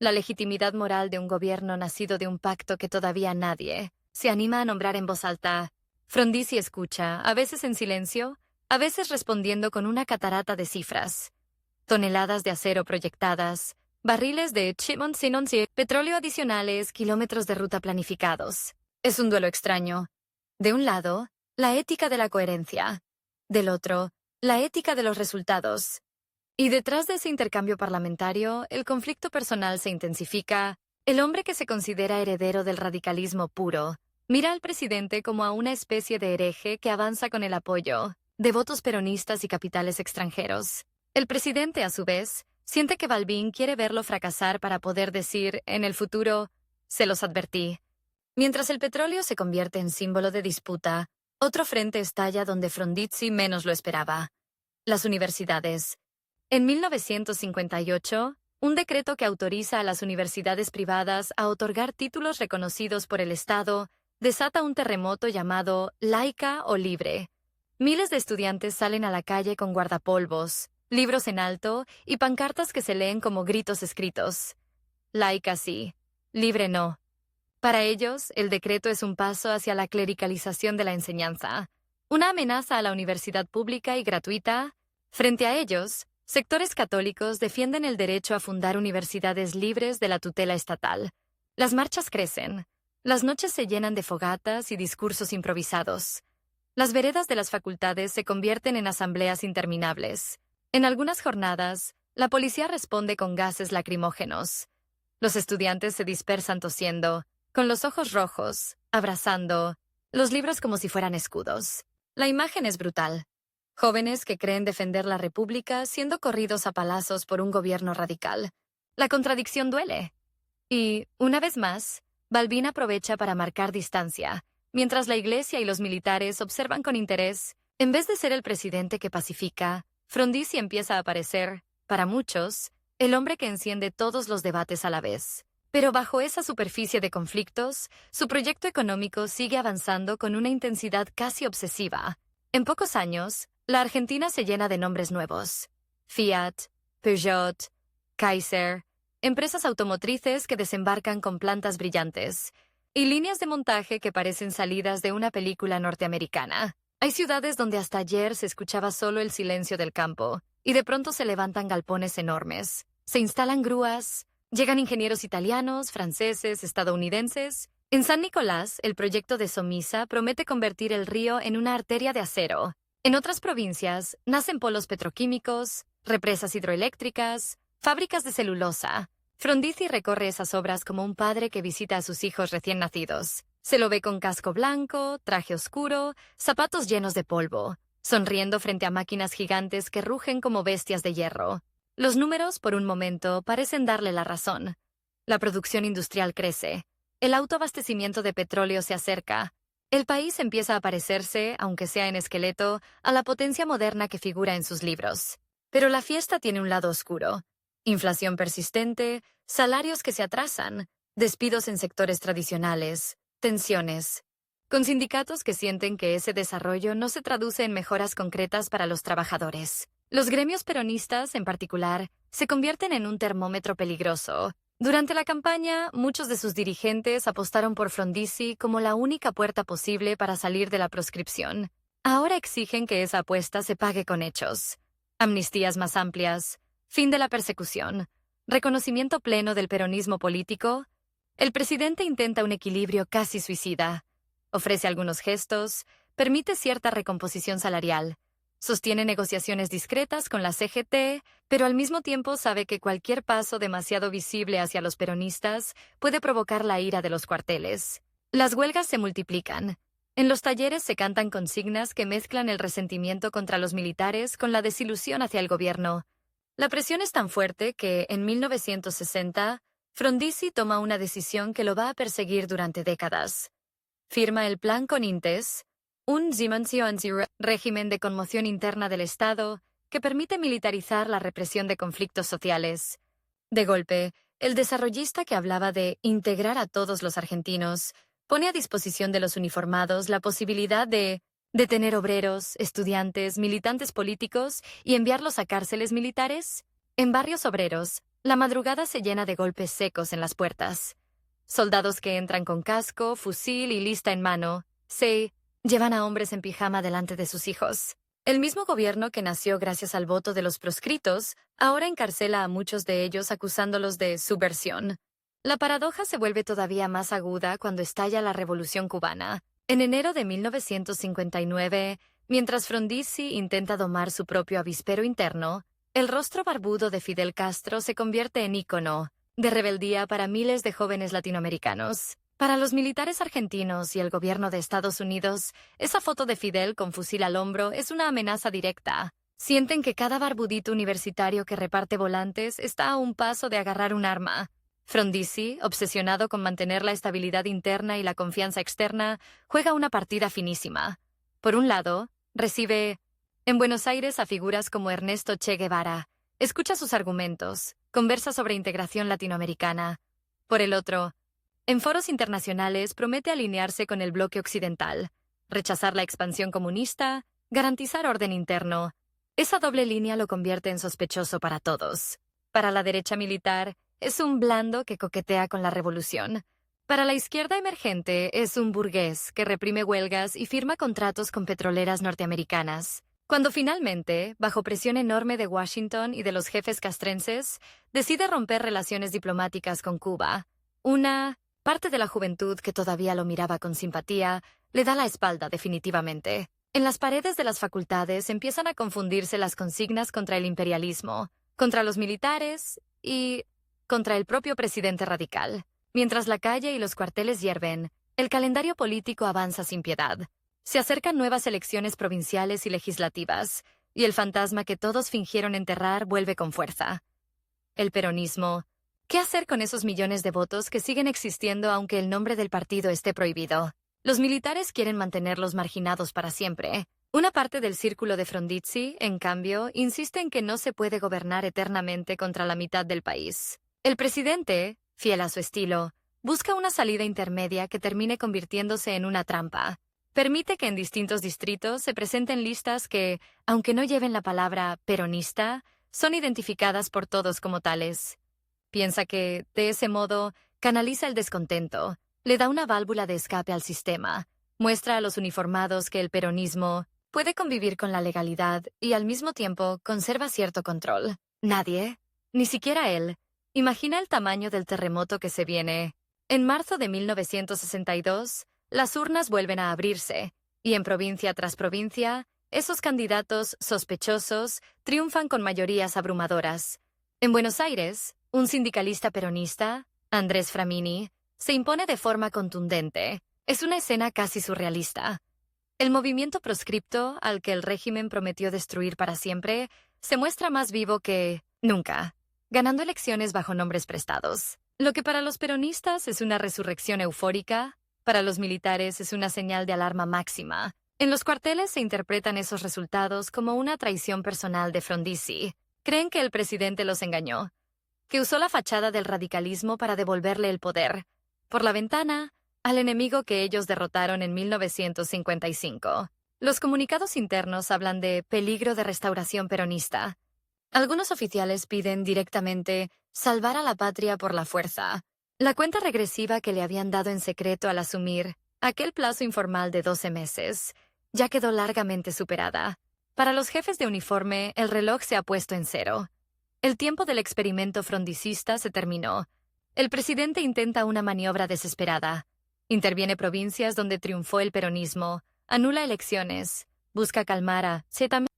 la legitimidad moral de un gobierno nacido de un pacto que todavía nadie se anima a nombrar en voz alta. Frondizi escucha, a veces en silencio, a veces respondiendo con una catarata de cifras: toneladas de acero proyectadas, barriles de chimoncinonci, petróleo adicionales, kilómetros de ruta planificados. Es un duelo extraño. De un lado, la ética de la coherencia. Del otro, la ética de los resultados. Y detrás de ese intercambio parlamentario, el conflicto personal se intensifica. El hombre que se considera heredero del radicalismo puro mira al presidente como a una especie de hereje que avanza con el apoyo de votos peronistas y capitales extranjeros. El presidente, a su vez, siente que Balbín quiere verlo fracasar para poder decir, en el futuro: se los advertí. Mientras el petróleo se convierte en símbolo de disputa, Otro frente estalla donde Frondizi menos lo esperaba: las universidades. En 1958, un decreto que autoriza a las universidades privadas a otorgar títulos reconocidos por el Estado desata un terremoto llamado laica o libre. Miles de estudiantes salen a la calle con guardapolvos, libros en alto y pancartas que se leen como gritos escritos. Laica sí, libre no. Para ellos, el decreto es un paso hacia la clericalización de la enseñanza, una amenaza a la universidad pública y gratuita. Frente a ellos, sectores católicos defienden el derecho a fundar universidades libres de la tutela estatal. Las marchas crecen. Las noches se llenan de fogatas y discursos improvisados. Las veredas de las facultades se convierten en asambleas interminables. En algunas jornadas, la policía responde con gases lacrimógenos. Los estudiantes se dispersan tosiendo, con los ojos rojos, abrazando los libros como si fueran escudos. La imagen es brutal. Jóvenes que creen defender la República siendo corridos a palazos por un gobierno radical. La contradicción duele. Y, una vez más, Balbín aprovecha para marcar distancia, mientras la Iglesia y los militares observan con interés. En vez de ser el presidente que pacifica, Frondizi empieza a aparecer, para muchos, el hombre que enciende todos los debates a la vez. Pero bajo esa superficie de conflictos, su proyecto económico sigue avanzando con una intensidad casi obsesiva. En pocos años, la Argentina se llena de nombres nuevos: Fiat, Peugeot, Kaiser, empresas automotrices que desembarcan con plantas brillantes, y líneas de montaje que parecen salidas de una película norteamericana. Hay ciudades donde hasta ayer se escuchaba solo el silencio del campo, y de pronto se levantan galpones enormes, se instalan grúas, llegan ingenieros italianos, franceses, estadounidenses. En San Nicolás, el proyecto de Somisa promete convertir el río en una arteria de acero. En otras provincias, nacen polos petroquímicos, represas hidroeléctricas, fábricas de celulosa. Frondizi recorre esas obras como un padre que visita a sus hijos recién nacidos. Se lo ve con casco blanco, traje oscuro, zapatos llenos de polvo, sonriendo frente a máquinas gigantes que rugen como bestias de hierro. Los números, por un momento, parecen darle la razón. La producción industrial crece. El autoabastecimiento de petróleo se acerca. El país empieza a parecerse, aunque sea en esqueleto, a la potencia moderna que figura en sus libros. Pero la fiesta tiene un lado oscuro. Inflación persistente, salarios que se atrasan, despidos en sectores tradicionales, tensiones. Con sindicatos que sienten que ese desarrollo no se traduce en mejoras concretas para los trabajadores. Los gremios peronistas, en particular, se convierten en un termómetro peligroso. Durante la campaña, muchos de sus dirigentes apostaron por Frondizi como la única puerta posible para salir de la proscripción. Ahora exigen que esa apuesta se pague con hechos. Amnistías más amplias, fin de la persecución, reconocimiento pleno del peronismo político. El presidente intenta un equilibrio casi suicida. Ofrece algunos gestos, permite cierta recomposición salarial, sostiene negociaciones discretas con la CGT, pero al mismo tiempo sabe que cualquier paso demasiado visible hacia los peronistas puede provocar la ira de los cuarteles. Las huelgas se multiplican. En los talleres se cantan consignas que mezclan el resentimiento contra los militares con la desilusión hacia el gobierno. La presión es tan fuerte que, en 1960, Frondizi toma una decisión que lo va a perseguir durante décadas. Firma el Plan Conintes, un régimen de conmoción interna del Estado que permite militarizar la represión de conflictos sociales. De golpe, el desarrollista que hablaba de integrar a todos los argentinos pone a disposición de los uniformados la posibilidad de detener obreros, estudiantes, militantes políticos y enviarlos a cárceles militares. En barrios obreros, la madrugada se llena de golpes secos en las puertas. Soldados que entran con casco, fusil y lista en mano se llevan a hombres en pijama delante de sus hijos. El mismo gobierno que nació gracias al voto de los proscritos ahora encarcela a muchos de ellos acusándolos de subversión. La paradoja se vuelve todavía más aguda cuando estalla la Revolución cubana. En enero de 1959, mientras Frondizi intenta domar su propio avispero interno, el rostro barbudo de Fidel Castro se convierte en ícono de rebeldía para miles de jóvenes latinoamericanos. Para los militares argentinos y el gobierno de Estados Unidos, esa foto de Fidel con fusil al hombro es una amenaza directa. Sienten que cada barbudito universitario que reparte volantes está a un paso de agarrar un arma. Frondizi, obsesionado con mantener la estabilidad interna y la confianza externa, juega una partida finísima. Por un lado, recibe en Buenos Aires a figuras como Ernesto Che Guevara, escucha sus argumentos, conversa sobre integración latinoamericana. Por el otro, en foros internacionales promete alinearse con el bloque occidental, rechazar la expansión comunista, garantizar orden interno. Esa doble línea lo convierte en sospechoso para todos. Para la derecha militar, es un blando que coquetea con la revolución. Para la izquierda emergente, es un burgués que reprime huelgas y firma contratos con petroleras norteamericanas. Cuando finalmente, bajo presión enorme de Washington y de los jefes castrenses, decide romper relaciones diplomáticas con Cuba, una parte de la juventud que todavía lo miraba con simpatía le da la espalda definitivamente. En las paredes de las facultades empiezan a confundirse las consignas contra el imperialismo, contra los militares y contra el propio presidente radical. Mientras la calle y los cuarteles hierven, el calendario político avanza sin piedad. Se acercan nuevas elecciones provinciales y legislativas, y el fantasma que todos fingieron enterrar vuelve con fuerza. El peronismo. ¿Qué hacer con esos millones de votos que siguen existiendo aunque el nombre del partido esté prohibido? Los militares quieren mantenerlos marginados para siempre. Una parte del círculo de Frondizi, en cambio, insiste en que no se puede gobernar eternamente contra la mitad del país. El presidente, fiel a su estilo, busca una salida intermedia que termine convirtiéndose en una trampa. Permite que en distintos distritos se presenten listas que, aunque no lleven la palabra peronista, son identificadas por todos como tales. Piensa que, de ese modo, canaliza el descontento, le da una válvula de escape al sistema, muestra a los uniformados que el peronismo puede convivir con la legalidad y al mismo tiempo conserva cierto control. Nadie, ni siquiera él, imagina el tamaño del terremoto que se viene. En marzo de 1962, las urnas vuelven a abrirse, y en provincia tras provincia, esos candidatos sospechosos triunfan con mayorías abrumadoras. En Buenos Aires, un sindicalista peronista, Andrés Framini, se impone de forma contundente. Es una escena casi surrealista. El movimiento proscripto, al que el régimen prometió destruir para siempre, se muestra más vivo que nunca, ganando elecciones bajo nombres prestados. Lo que para los peronistas es una resurrección eufórica, para los militares es una señal de alarma máxima. En los cuarteles se interpretan esos resultados como una traición personal de Frondizi. Creen que el presidente los engañó, que usó la fachada del radicalismo para devolverle el poder, por la ventana, al enemigo que ellos derrotaron en 1955. Los comunicados internos hablan de peligro de restauración peronista. Algunos oficiales piden directamente salvar a la patria por la fuerza. La cuenta regresiva que le habían dado en secreto al asumir aquel plazo informal de 12 meses ya quedó largamente superada. Para los jefes de uniforme, el reloj se ha puesto en cero. El tiempo del experimento frondicista se terminó. El presidente intenta una maniobra desesperada. Interviene provincias donde triunfó el peronismo, anula elecciones, busca calmar a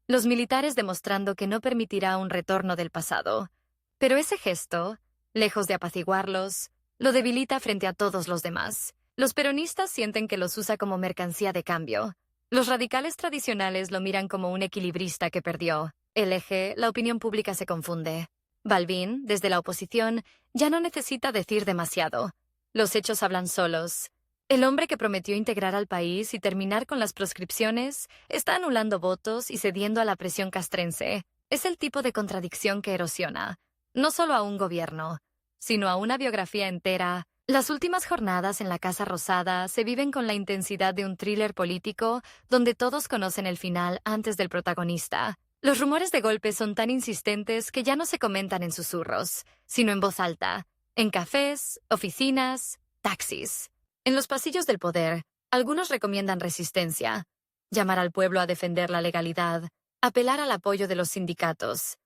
los militares demostrando que no permitirá un retorno del pasado. Pero ese gesto, lejos de apaciguarlos, lo debilita frente a todos los demás. Los peronistas sienten que los usa como mercancía de cambio. Los radicales tradicionales lo miran como un equilibrista que perdió. El eje, la opinión pública se confunde. Balbín, desde la oposición, ya no necesita decir demasiado. Los hechos hablan solos. El hombre que prometió integrar al país y terminar con las proscripciones está anulando votos y cediendo a la presión castrense. Es el tipo de contradicción que erosiona, no solo a un gobierno, sino a una biografía entera. Las últimas jornadas en la Casa Rosada se viven con la intensidad de un thriller político donde todos conocen el final antes del protagonista. Los rumores de golpe son tan insistentes que ya no se comentan en susurros, sino en voz alta, en cafés, oficinas, taxis. En los pasillos del poder, algunos recomiendan resistencia, llamar al pueblo a defender la legalidad, apelar al apoyo de los sindicatos,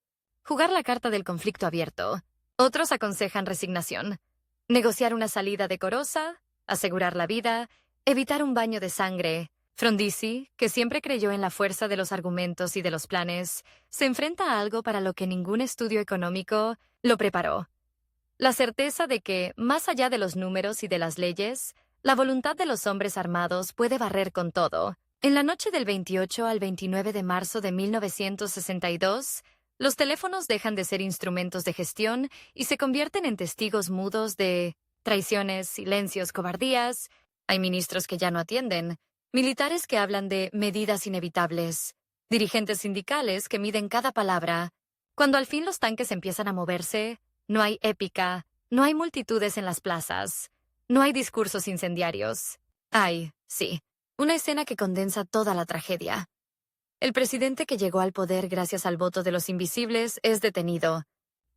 jugar la carta del conflicto abierto. Otros aconsejan resignación, negociar una salida decorosa, asegurar la vida, evitar un baño de sangre. Frondizi, que siempre creyó en la fuerza de los argumentos y de los planes, se enfrenta a algo para lo que ningún estudio económico lo preparó. La certeza de que, más allá de los números y de las leyes, la voluntad de los hombres armados puede barrer con todo. En la noche del 28 al 29 de marzo de 1962, los teléfonos dejan de ser instrumentos de gestión y se convierten en testigos mudos de traiciones, silencios, cobardías. Hay ministros que ya no atienden. Militares que hablan de medidas inevitables, dirigentes sindicales que miden cada palabra. Cuando al fin los tanques empiezan a moverse, no hay épica, no hay multitudes en las plazas, no hay discursos incendiarios. Hay, sí, una escena que condensa toda la tragedia. El presidente que llegó al poder gracias al voto de los invisibles es detenido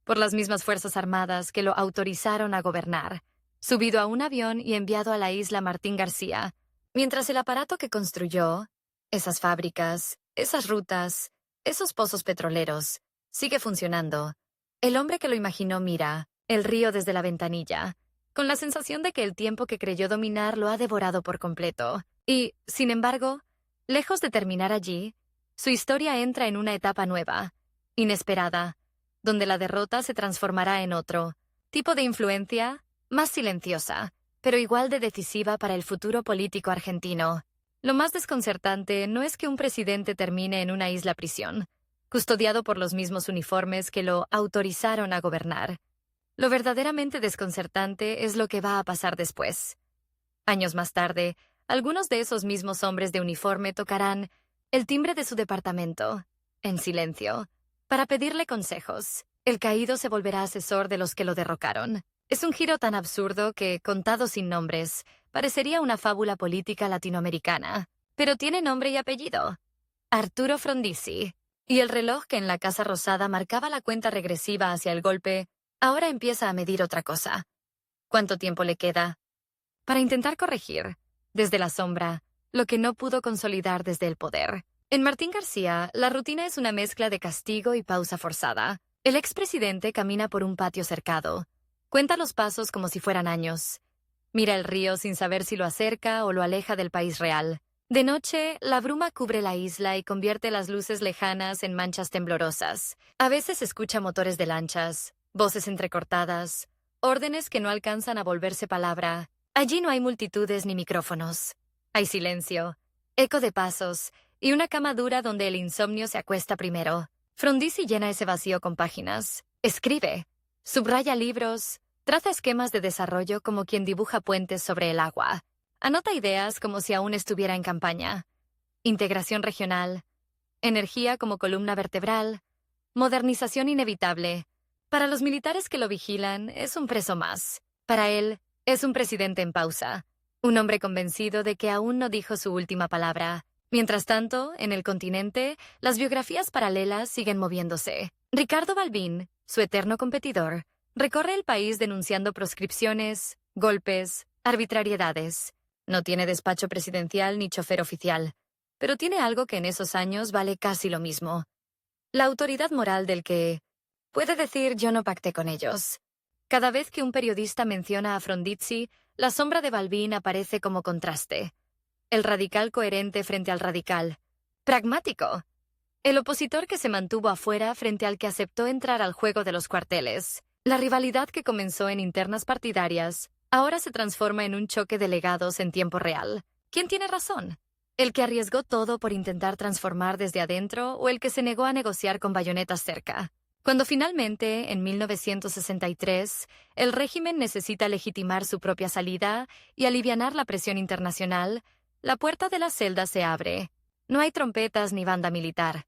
por las mismas Fuerzas Armadas que lo autorizaron a gobernar, subido a un avión y enviado a la isla Martín García, mientras el aparato que construyó, esas fábricas, esas rutas, esos pozos petroleros, sigue funcionando. El hombre que lo imaginó mira el río desde la ventanilla, con la sensación de que el tiempo que creyó dominar lo ha devorado por completo. Y, sin embargo, lejos de terminar allí, su historia entra en una etapa nueva, inesperada, donde la derrota se transformará en otro tipo de influencia, más silenciosa, pero igual de decisiva para el futuro político argentino. Lo más desconcertante no es que un presidente termine en una isla prisión, custodiado por los mismos uniformes que lo autorizaron a gobernar. Lo verdaderamente desconcertante es lo que va a pasar después. Años más tarde, algunos de esos mismos hombres de uniforme tocarán el timbre de su departamento, en silencio, para pedirle consejos. El caído se volverá asesor de los que lo derrocaron. Es un giro tan absurdo que, contado sin nombres, parecería una fábula política latinoamericana. Pero tiene nombre y apellido. Arturo Frondizi. Y el reloj que en la Casa Rosada marcaba la cuenta regresiva hacia el golpe, ahora empieza a medir otra cosa. ¿Cuánto tiempo le queda? Para intentar corregir, desde la sombra, lo que no pudo consolidar desde el poder. En Martín García, la rutina es una mezcla de castigo y pausa forzada. El expresidente camina por un patio cercado. Cuenta los pasos como si fueran años. Mira el río sin saber si lo acerca o lo aleja del país real. De noche, la bruma cubre la isla y convierte las luces lejanas en manchas temblorosas. A veces escucha motores de lanchas, voces entrecortadas, órdenes que no alcanzan a volverse palabra. Allí no hay multitudes ni micrófonos. Hay silencio, eco de pasos y una cama dura donde el insomnio se acuesta primero. Frondizi llena ese vacío con páginas. Escribe, subraya libros, traza esquemas de desarrollo como quien dibuja puentes sobre el agua. Anota ideas como si aún estuviera en campaña. Integración regional, energía como columna vertebral, modernización inevitable. Para los militares que lo vigilan, es un preso más. Para él, es un presidente en pausa. Un hombre convencido de que aún no dijo su última palabra. Mientras tanto, en el continente, las biografías paralelas siguen moviéndose. Ricardo Balbín, su eterno competidor, recorre el país denunciando proscripciones, golpes, arbitrariedades. No tiene despacho presidencial ni chofer oficial, pero tiene algo que en esos años vale casi lo mismo. La autoridad moral del que puede decir yo no pacté con ellos. Cada vez que un periodista menciona a Frondizi, la sombra de Balbín aparece como contraste. El radical coherente frente al radical. Pragmático. El opositor que se mantuvo afuera frente al que aceptó entrar al juego de los cuarteles. La rivalidad que comenzó en internas partidarias ahora se transforma en un choque de legados en tiempo real. ¿Quién tiene razón? ¿El que arriesgó todo por intentar transformar desde adentro o el que se negó a negociar con bayonetas cerca? Cuando finalmente, en 1963, el régimen necesita legitimar su propia salida y alivianar la presión internacional, la puerta de la celda se abre. No hay trompetas ni banda militar.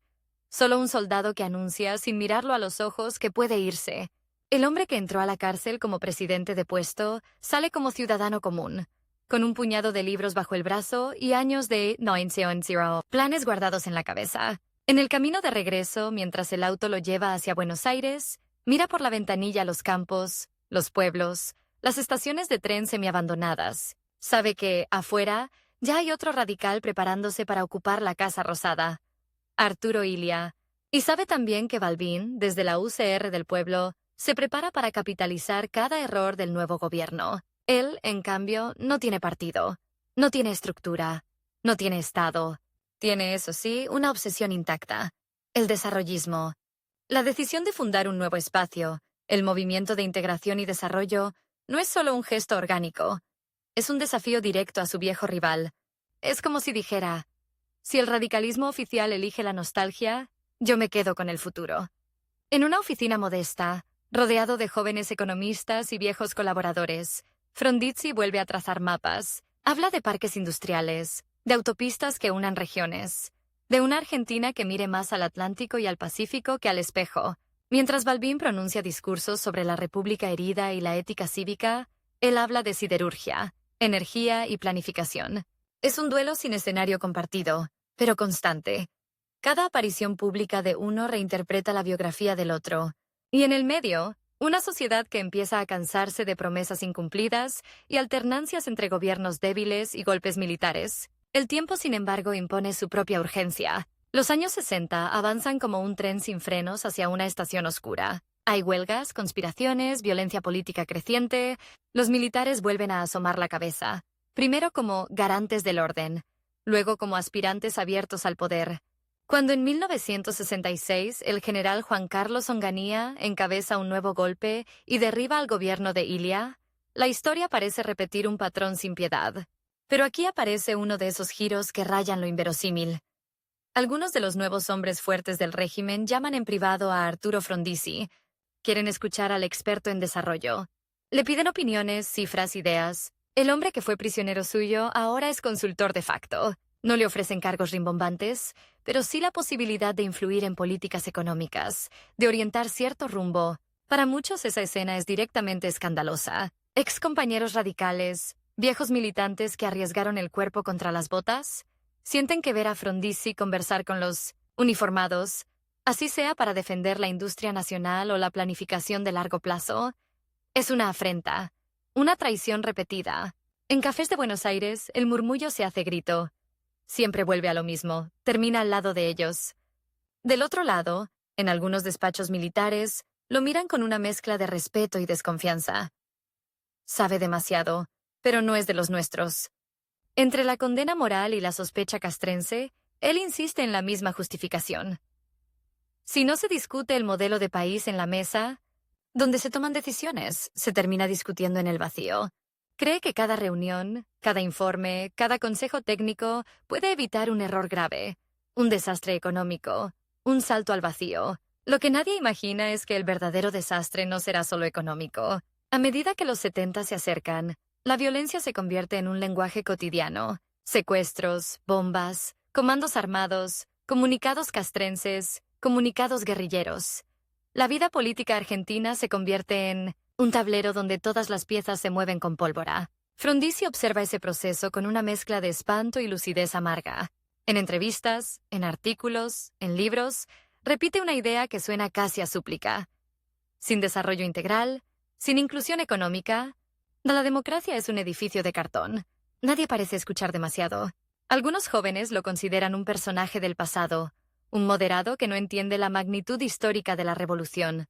Solo un soldado que anuncia, sin mirarlo a los ojos, que puede irse. El hombre que entró a la cárcel como presidente depuesto sale como ciudadano común, con un puñado de libros bajo el brazo y años de 900 planes guardados en la cabeza. En el camino de regreso, mientras el auto lo lleva hacia Buenos Aires, mira por la ventanilla los campos, los pueblos, las estaciones de tren semiabandonadas. Sabe que, afuera, ya hay otro radical preparándose para ocupar la Casa Rosada, Arturo Illia. Y sabe también que Balbín, desde la UCR del pueblo, se prepara para capitalizar cada error del nuevo gobierno. Él, en cambio, no tiene partido, no tiene estructura, no tiene Estado. Tiene, eso sí, una obsesión intacta: el desarrollismo. La decisión de fundar un nuevo espacio, el movimiento de integración y desarrollo, no es solo un gesto orgánico. Es un desafío directo a su viejo rival. Es como si dijera: si el radicalismo oficial elige la nostalgia, yo me quedo con el futuro. En una oficina modesta, rodeado de jóvenes economistas y viejos colaboradores, Frondizi vuelve a trazar mapas. Habla de parques industriales, de autopistas que unan regiones, de una Argentina que mire más al Atlántico y al Pacífico que al espejo. Mientras Balbín pronuncia discursos sobre la república herida y la ética cívica, él habla de siderurgia, energía y planificación. Es un duelo sin escenario compartido, pero constante. Cada aparición pública de uno reinterpreta la biografía del otro. Y en el medio, una sociedad que empieza a cansarse de promesas incumplidas y alternancias entre gobiernos débiles y golpes militares. El tiempo, sin embargo, impone su propia urgencia. Los años 60 avanzan como un tren sin frenos hacia una estación oscura. Hay huelgas, conspiraciones, violencia política creciente. Los militares vuelven a asomar la cabeza, primero como garantes del orden, luego como aspirantes abiertos al poder. Cuando en 1966 el general Juan Carlos Onganía encabeza un nuevo golpe y derriba al gobierno de Ilia, la historia parece repetir un patrón sin piedad. Pero aquí aparece uno de esos giros que rayan lo inverosímil. Algunos de los nuevos hombres fuertes del régimen llaman en privado a Arturo Frondizi. Quieren escuchar al experto en desarrollo. Le piden opiniones, cifras, ideas. El hombre que fue prisionero suyo ahora es consultor de facto. No le ofrecen cargos rimbombantes, pero sí la posibilidad de influir en políticas económicas, de orientar cierto rumbo. Para muchos esa escena es directamente escandalosa. Excompañeros radicales, viejos militantes que arriesgaron el cuerpo contra las botas, sienten que ver a Frondizi conversar con los uniformados, así sea para defender la industria nacional o la planificación de largo plazo, es una afrenta, una traición repetida. En cafés de Buenos Aires, el murmullo se hace grito. Siempre vuelve a lo mismo, termina al lado de ellos. Del otro lado, en algunos despachos militares, lo miran con una mezcla de respeto y desconfianza. Sabe demasiado, pero no es de los nuestros. Entre la condena moral y la sospecha castrense, él insiste en la misma justificación. Si no se discute el modelo de país en la mesa, donde se toman decisiones, se termina discutiendo en el vacío. Cree que cada reunión, cada informe, cada consejo técnico puede evitar un error grave, un desastre económico, un salto al vacío. Lo que nadie imagina es que el verdadero desastre no será solo económico. A medida que los 70 se acercan, la violencia se convierte en un lenguaje cotidiano. Secuestros, bombas, comandos armados, comunicados castrenses, comunicados guerrilleros. La vida política argentina se convierte en un tablero donde todas las piezas se mueven con pólvora. Frondizi observa ese proceso con una mezcla de espanto y lucidez amarga. En entrevistas, en artículos, en libros, repite una idea que suena casi a súplica. Sin desarrollo integral, sin inclusión económica, la democracia es un edificio de cartón. Nadie parece escuchar demasiado. Algunos jóvenes lo consideran un personaje del pasado, un moderado que no entiende la magnitud histórica de la revolución.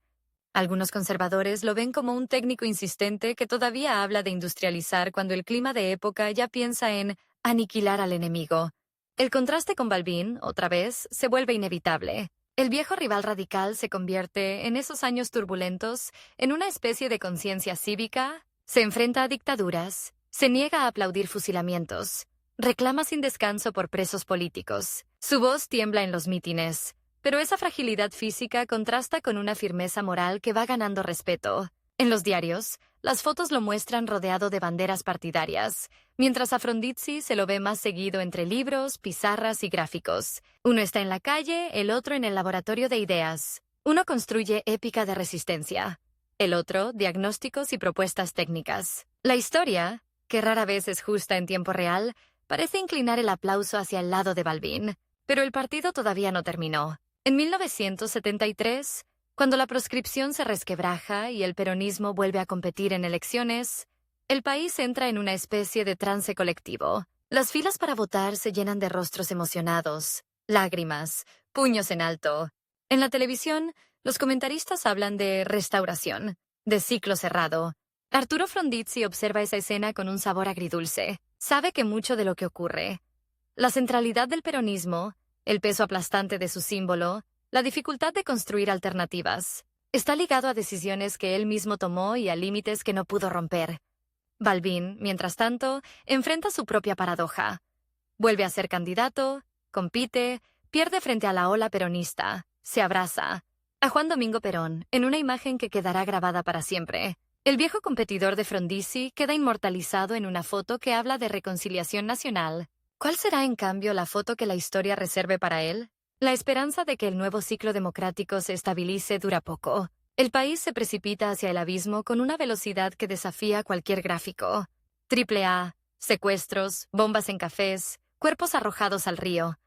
Algunos conservadores lo ven como un técnico insistente que todavía habla de industrializar cuando el clima de época ya piensa en aniquilar al enemigo. El contraste con Balbín, otra vez, se vuelve inevitable. El viejo rival radical se convierte, en esos años turbulentos, en una especie de conciencia cívica, se enfrenta a dictaduras, se niega a aplaudir fusilamientos, reclama sin descanso por presos políticos. Su voz tiembla en los mítines. Pero esa fragilidad física contrasta con una firmeza moral que va ganando respeto. En los diarios, las fotos lo muestran rodeado de banderas partidarias, mientras a Frondizi se lo ve más seguido entre libros, pizarras y gráficos. Uno está en la calle, el otro en el laboratorio de ideas. Uno construye épica de resistencia, el otro diagnósticos y propuestas técnicas. La historia, que rara vez es justa en tiempo real, parece inclinar el aplauso hacia el lado de Balbín, pero el partido todavía no terminó. En 1973, cuando la proscripción se resquebraja y el peronismo vuelve a competir en elecciones, el país entra en una especie de trance colectivo. Las filas para votar se llenan de rostros emocionados, lágrimas, puños en alto. En la televisión, los comentaristas hablan de restauración, de ciclo cerrado. Arturo Frondizi observa esa escena con un sabor agridulce. Sabe que mucho de lo que ocurre, la centralidad del peronismo, el peso aplastante de su símbolo, la dificultad de construir alternativas, está ligado a decisiones que él mismo tomó y a límites que no pudo romper. Balbín, mientras tanto, enfrenta su propia paradoja. Vuelve a ser candidato, compite, pierde frente a la ola peronista, se abraza. A Juan Domingo Perón, en una imagen que quedará grabada para siempre. El viejo competidor de Frondizi queda inmortalizado en una foto que habla de reconciliación nacional, ¿Cuál será, en cambio, la foto que la historia reserve para él? La esperanza de que el nuevo ciclo democrático se estabilice dura poco. El país se precipita hacia el abismo con una velocidad que desafía cualquier gráfico. Triple A, secuestros, bombas en cafés, cuerpos arrojados al río.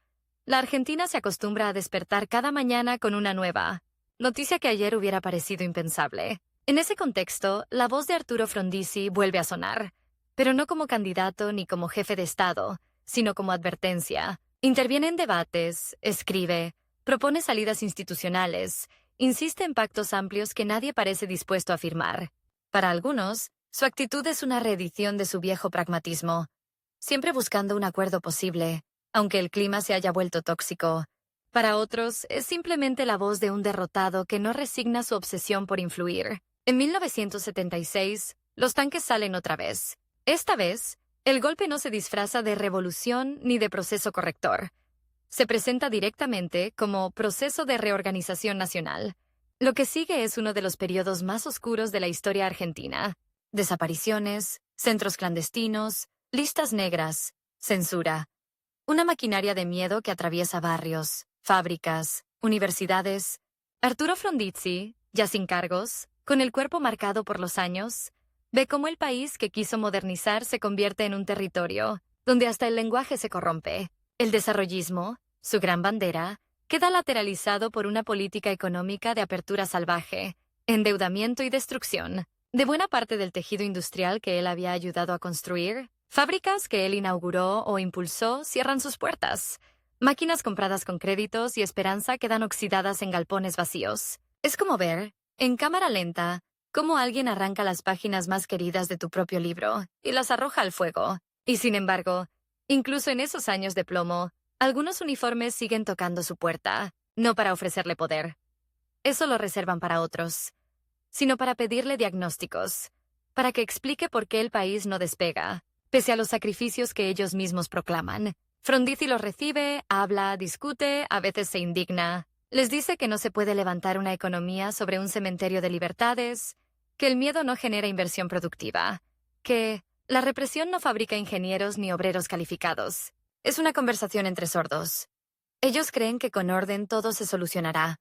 La Argentina se acostumbra a despertar cada mañana con una nueva noticia que ayer hubiera parecido impensable. En ese contexto, la voz de Arturo Frondizi vuelve a sonar, pero no como candidato ni como jefe de Estado, sino como advertencia. Interviene en debates, escribe, propone salidas institucionales, insiste en pactos amplios que nadie parece dispuesto a firmar. Para algunos, su actitud es una reedición de su viejo pragmatismo, siempre buscando un acuerdo posible, aunque el clima se haya vuelto tóxico. Para otros, es simplemente la voz de un derrotado que no resigna su obsesión por influir. En 1976, los tanques salen otra vez. Esta vez, el golpe no se disfraza de revolución ni de proceso corrector. Se presenta directamente como proceso de reorganización nacional. Lo que sigue es uno de los periodos más oscuros de la historia argentina. Desapariciones, centros clandestinos, listas negras, censura. Una maquinaria de miedo que atraviesa barrios, fábricas, universidades. Arturo Frondizi, ya sin cargos, con el cuerpo marcado por los años, ve cómo el país que quiso modernizar se convierte en un territorio donde hasta el lenguaje se corrompe. El desarrollismo, su gran bandera, queda lateralizado por una política económica de apertura salvaje, endeudamiento y destrucción de buena parte del tejido industrial que él había ayudado a construir. Fábricas que él inauguró o impulsó cierran sus puertas. Máquinas compradas con créditos y esperanza quedan oxidadas en galpones vacíos. Es como ver, en cámara lenta, cómo alguien arranca las páginas más queridas de tu propio libro y las arroja al fuego. Y sin embargo, incluso en esos años de plomo, algunos uniformes siguen tocando su puerta, no para ofrecerle poder. Eso lo reservan para otros, sino para pedirle diagnósticos, para que explique por qué el país no despega, pese a los sacrificios que ellos mismos proclaman. Frondizi los recibe, habla, discute, a veces se indigna. Les dice que no se puede levantar una economía sobre un cementerio de libertades, que el miedo no genera inversión productiva, que la represión no fabrica ingenieros ni obreros calificados. Es una conversación entre sordos. Ellos creen que con orden todo se solucionará.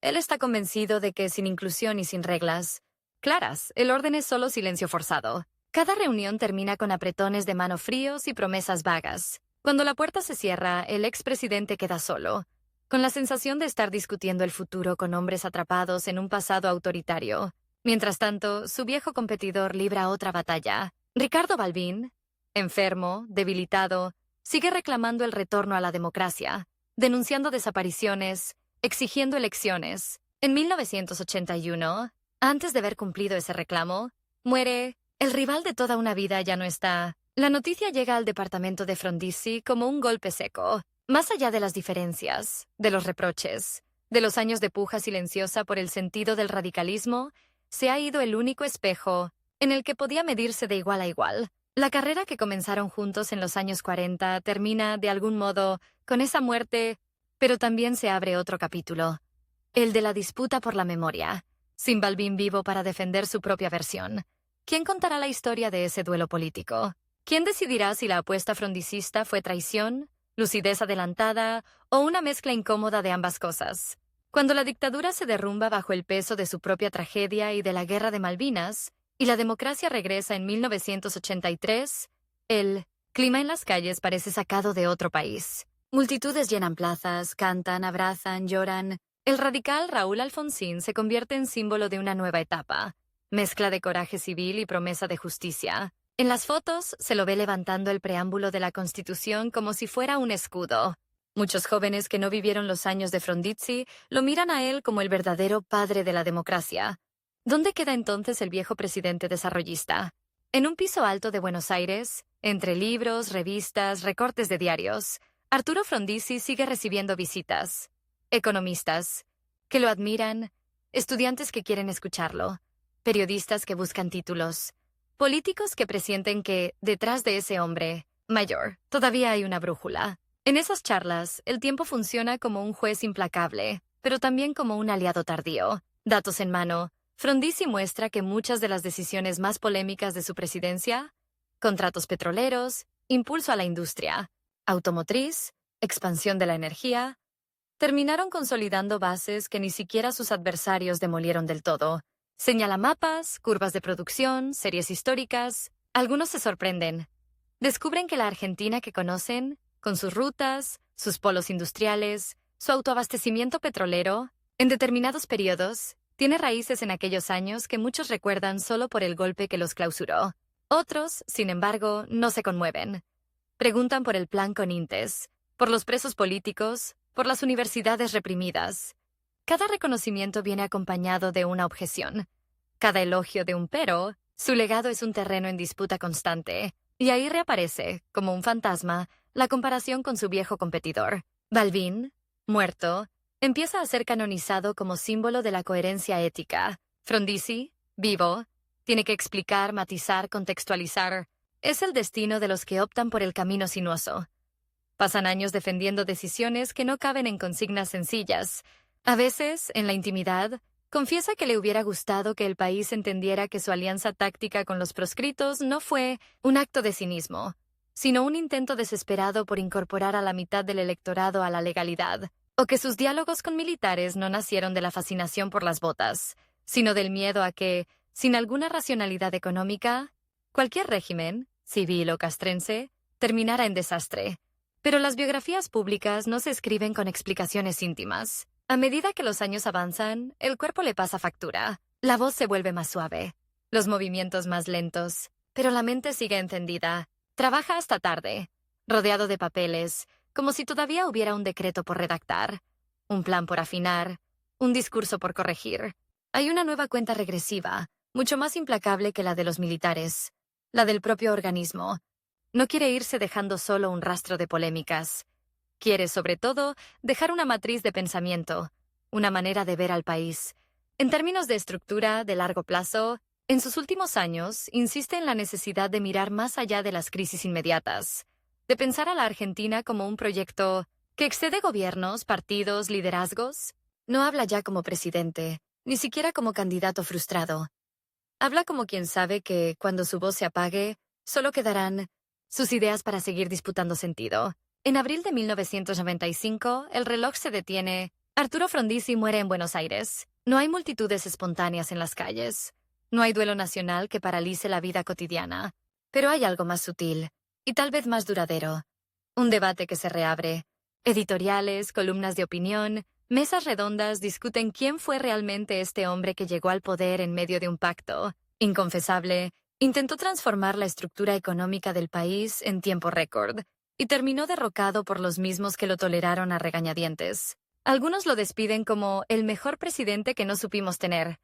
Él está convencido de que sin inclusión y sin reglas claras, el orden es solo silencio forzado. Cada reunión termina con apretones de mano fríos y promesas vagas. Cuando la puerta se cierra, el expresidente queda solo, con la sensación de estar discutiendo el futuro con hombres atrapados en un pasado autoritario. Mientras tanto, su viejo competidor libra otra batalla. Ricardo Balbín, enfermo, debilitado, sigue reclamando el retorno a la democracia, denunciando desapariciones, exigiendo elecciones. En 1981, antes de haber cumplido ese reclamo, muere. El rival de toda una vida ya no está. La noticia llega al departamento de Frondizi como un golpe seco. Más allá de las diferencias, de los reproches, de los años de puja silenciosa por el sentido del radicalismo, se ha ido el único espejo en el que podía medirse de igual a igual. La carrera que comenzaron juntos en los años 40 termina, de algún modo, con esa muerte, pero también se abre otro capítulo, el de la disputa por la memoria, sin Balbín vivo para defender su propia versión. ¿Quién contará la historia de ese duelo político? ¿Quién decidirá si la apuesta frondicista fue traición, lucidez adelantada o una mezcla incómoda de ambas cosas? Cuando la dictadura se derrumba bajo el peso de su propia tragedia y de la Guerra de Malvinas, y la democracia regresa en 1983, el clima en las calles parece sacado de otro país. Multitudes llenan plazas, cantan, abrazan, lloran. El radical Raúl Alfonsín se convierte en símbolo de una nueva etapa, mezcla de coraje civil y promesa de justicia. En las fotos se lo ve levantando el preámbulo de la Constitución como si fuera un escudo. Muchos jóvenes que no vivieron los años de Frondizi lo miran a él como el verdadero padre de la democracia. ¿Dónde queda entonces el viejo presidente desarrollista? En un piso alto de Buenos Aires, entre libros, revistas, recortes de diarios, Arturo Frondizi sigue recibiendo visitas. Economistas que lo admiran, estudiantes que quieren escucharlo, periodistas que buscan títulos, políticos que presienten que, detrás de ese hombre mayor, todavía hay una brújula. En esas charlas, el tiempo funciona como un juez implacable, pero también como un aliado tardío. Datos en mano, Frondizi muestra que muchas de las decisiones más polémicas de su presidencia, contratos petroleros, impulso a la industria, automotriz, expansión de la energía, terminaron consolidando bases que ni siquiera sus adversarios demolieron del todo. Señala mapas, curvas de producción, series históricas. Algunos se sorprenden. Descubren que la Argentina que conocen, con sus rutas, sus polos industriales, su autoabastecimiento petrolero, en determinados periodos, tiene raíces en aquellos años que muchos recuerdan solo por el golpe que los clausuró. Otros, sin embargo, no se conmueven. Preguntan por el plan Conintes, por los presos políticos, por las universidades reprimidas. Cada reconocimiento viene acompañado de una objeción. Cada elogio de un pero, su legado es un terreno en disputa constante, y ahí reaparece, como un fantasma, la comparación con su viejo competidor. Balbín, muerto, empieza a ser canonizado como símbolo de la coherencia ética. Frondizi, vivo, tiene que explicar, matizar, contextualizar. Es el destino de los que optan por el camino sinuoso. Pasan años defendiendo decisiones que no caben en consignas sencillas. A veces, en la intimidad, confiesa que le hubiera gustado que el país entendiera que su alianza táctica con los proscritos no fue un acto de cinismo, sino un intento desesperado por incorporar a la mitad del electorado a la legalidad, o que sus diálogos con militares no nacieron de la fascinación por las botas, sino del miedo a que, sin alguna racionalidad económica, cualquier régimen, civil o castrense, terminara en desastre. Pero las biografías públicas no se escriben con explicaciones íntimas. A medida que los años avanzan, el cuerpo le pasa factura. La voz se vuelve más suave, los movimientos más lentos, pero la mente sigue encendida. Trabaja hasta tarde, rodeado de papeles, como si todavía hubiera un decreto por redactar, un plan por afinar, un discurso por corregir. Hay una nueva cuenta regresiva, mucho más implacable que la de los militares, la del propio organismo. No quiere irse dejando solo un rastro de polémicas. Quiere, sobre todo, dejar una matriz de pensamiento, una manera de ver al país. En términos de estructura, de largo plazo, en sus últimos años, insiste en la necesidad de mirar más allá de las crisis inmediatas, de pensar a la Argentina como un proyecto que excede gobiernos, partidos, liderazgos. No habla ya como presidente, ni siquiera como candidato frustrado. Habla como quien sabe que, cuando su voz se apague, solo quedarán sus ideas para seguir disputando sentido. En abril de 1995, el reloj se detiene. Arturo Frondizi muere en Buenos Aires. No hay multitudes espontáneas en las calles. No hay duelo nacional que paralice la vida cotidiana. Pero hay algo más sutil, y tal vez más duradero. Un debate que se reabre. Editoriales, columnas de opinión, mesas redondas discuten quién fue realmente este hombre que llegó al poder en medio de un pacto inconfesable. Intentó transformar la estructura económica del país en tiempo récord y terminó derrocado por los mismos que lo toleraron a regañadientes. Algunos lo despiden como el mejor presidente que no supimos tener,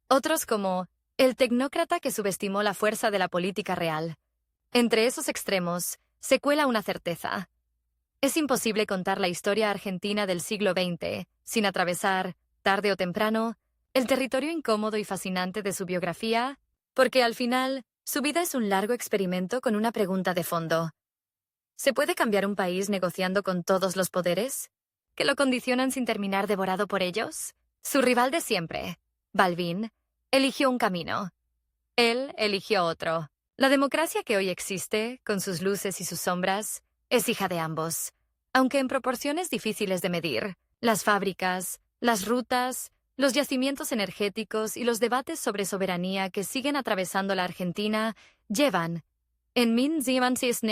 otros como el tecnócrata que subestimó la fuerza de la política real. Entre esos extremos se cuela una certeza. Es imposible contar la historia argentina del siglo XX sin atravesar, tarde o temprano, el territorio incómodo y fascinante de su biografía, porque al final, su vida es un largo experimento con una pregunta de fondo. ¿Se puede cambiar un país negociando con todos los poderes? ¿Que lo condicionan sin terminar devorado por ellos? Su rival de siempre, Balbín, eligió un camino. Él eligió otro. La democracia que hoy existe, con sus luces y sus sombras, es hija de ambos, aunque en proporciones difíciles de medir. Las fábricas, las rutas, los yacimientos energéticos y los debates sobre soberanía que siguen atravesando la Argentina llevan, en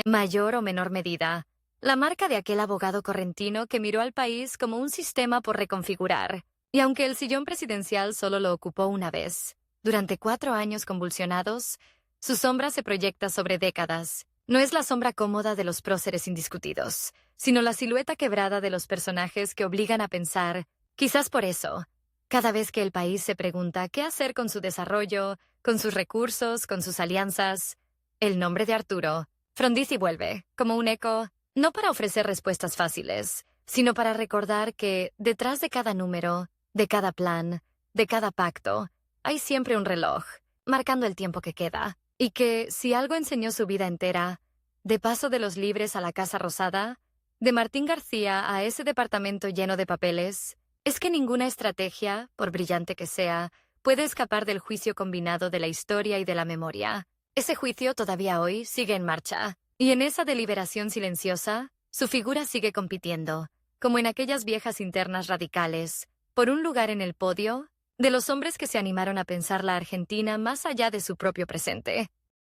mayor o menor medida, la marca de aquel abogado correntino que miró al país como un sistema por reconfigurar. Y aunque el sillón presidencial solo lo ocupó una vez, durante 4 años convulsionados, su sombra se proyecta sobre décadas. No es la sombra cómoda de los próceres indiscutidos, sino la silueta quebrada de los personajes que obligan a pensar. Quizás por eso, cada vez que el país se pregunta qué hacer con su desarrollo, con sus recursos, con sus alianzas, el nombre de Arturo Frondizi vuelve, como un eco, no para ofrecer respuestas fáciles, sino para recordar que, detrás de cada número, de cada plan, de cada pacto, hay siempre un reloj, marcando el tiempo que queda, y que, si algo enseñó su vida entera, de Paso de los Libres a la Casa Rosada, de Martín García a ese departamento lleno de papeles, es que ninguna estrategia, por brillante que sea, puede escapar del juicio combinado de la historia y de la memoria. Ese juicio todavía hoy sigue en marcha, y en esa deliberación silenciosa, Su figura sigue compitiendo, como en aquellas viejas internas radicales, por un lugar en el podio de los hombres que se animaron a pensar la Argentina más allá de su propio presente.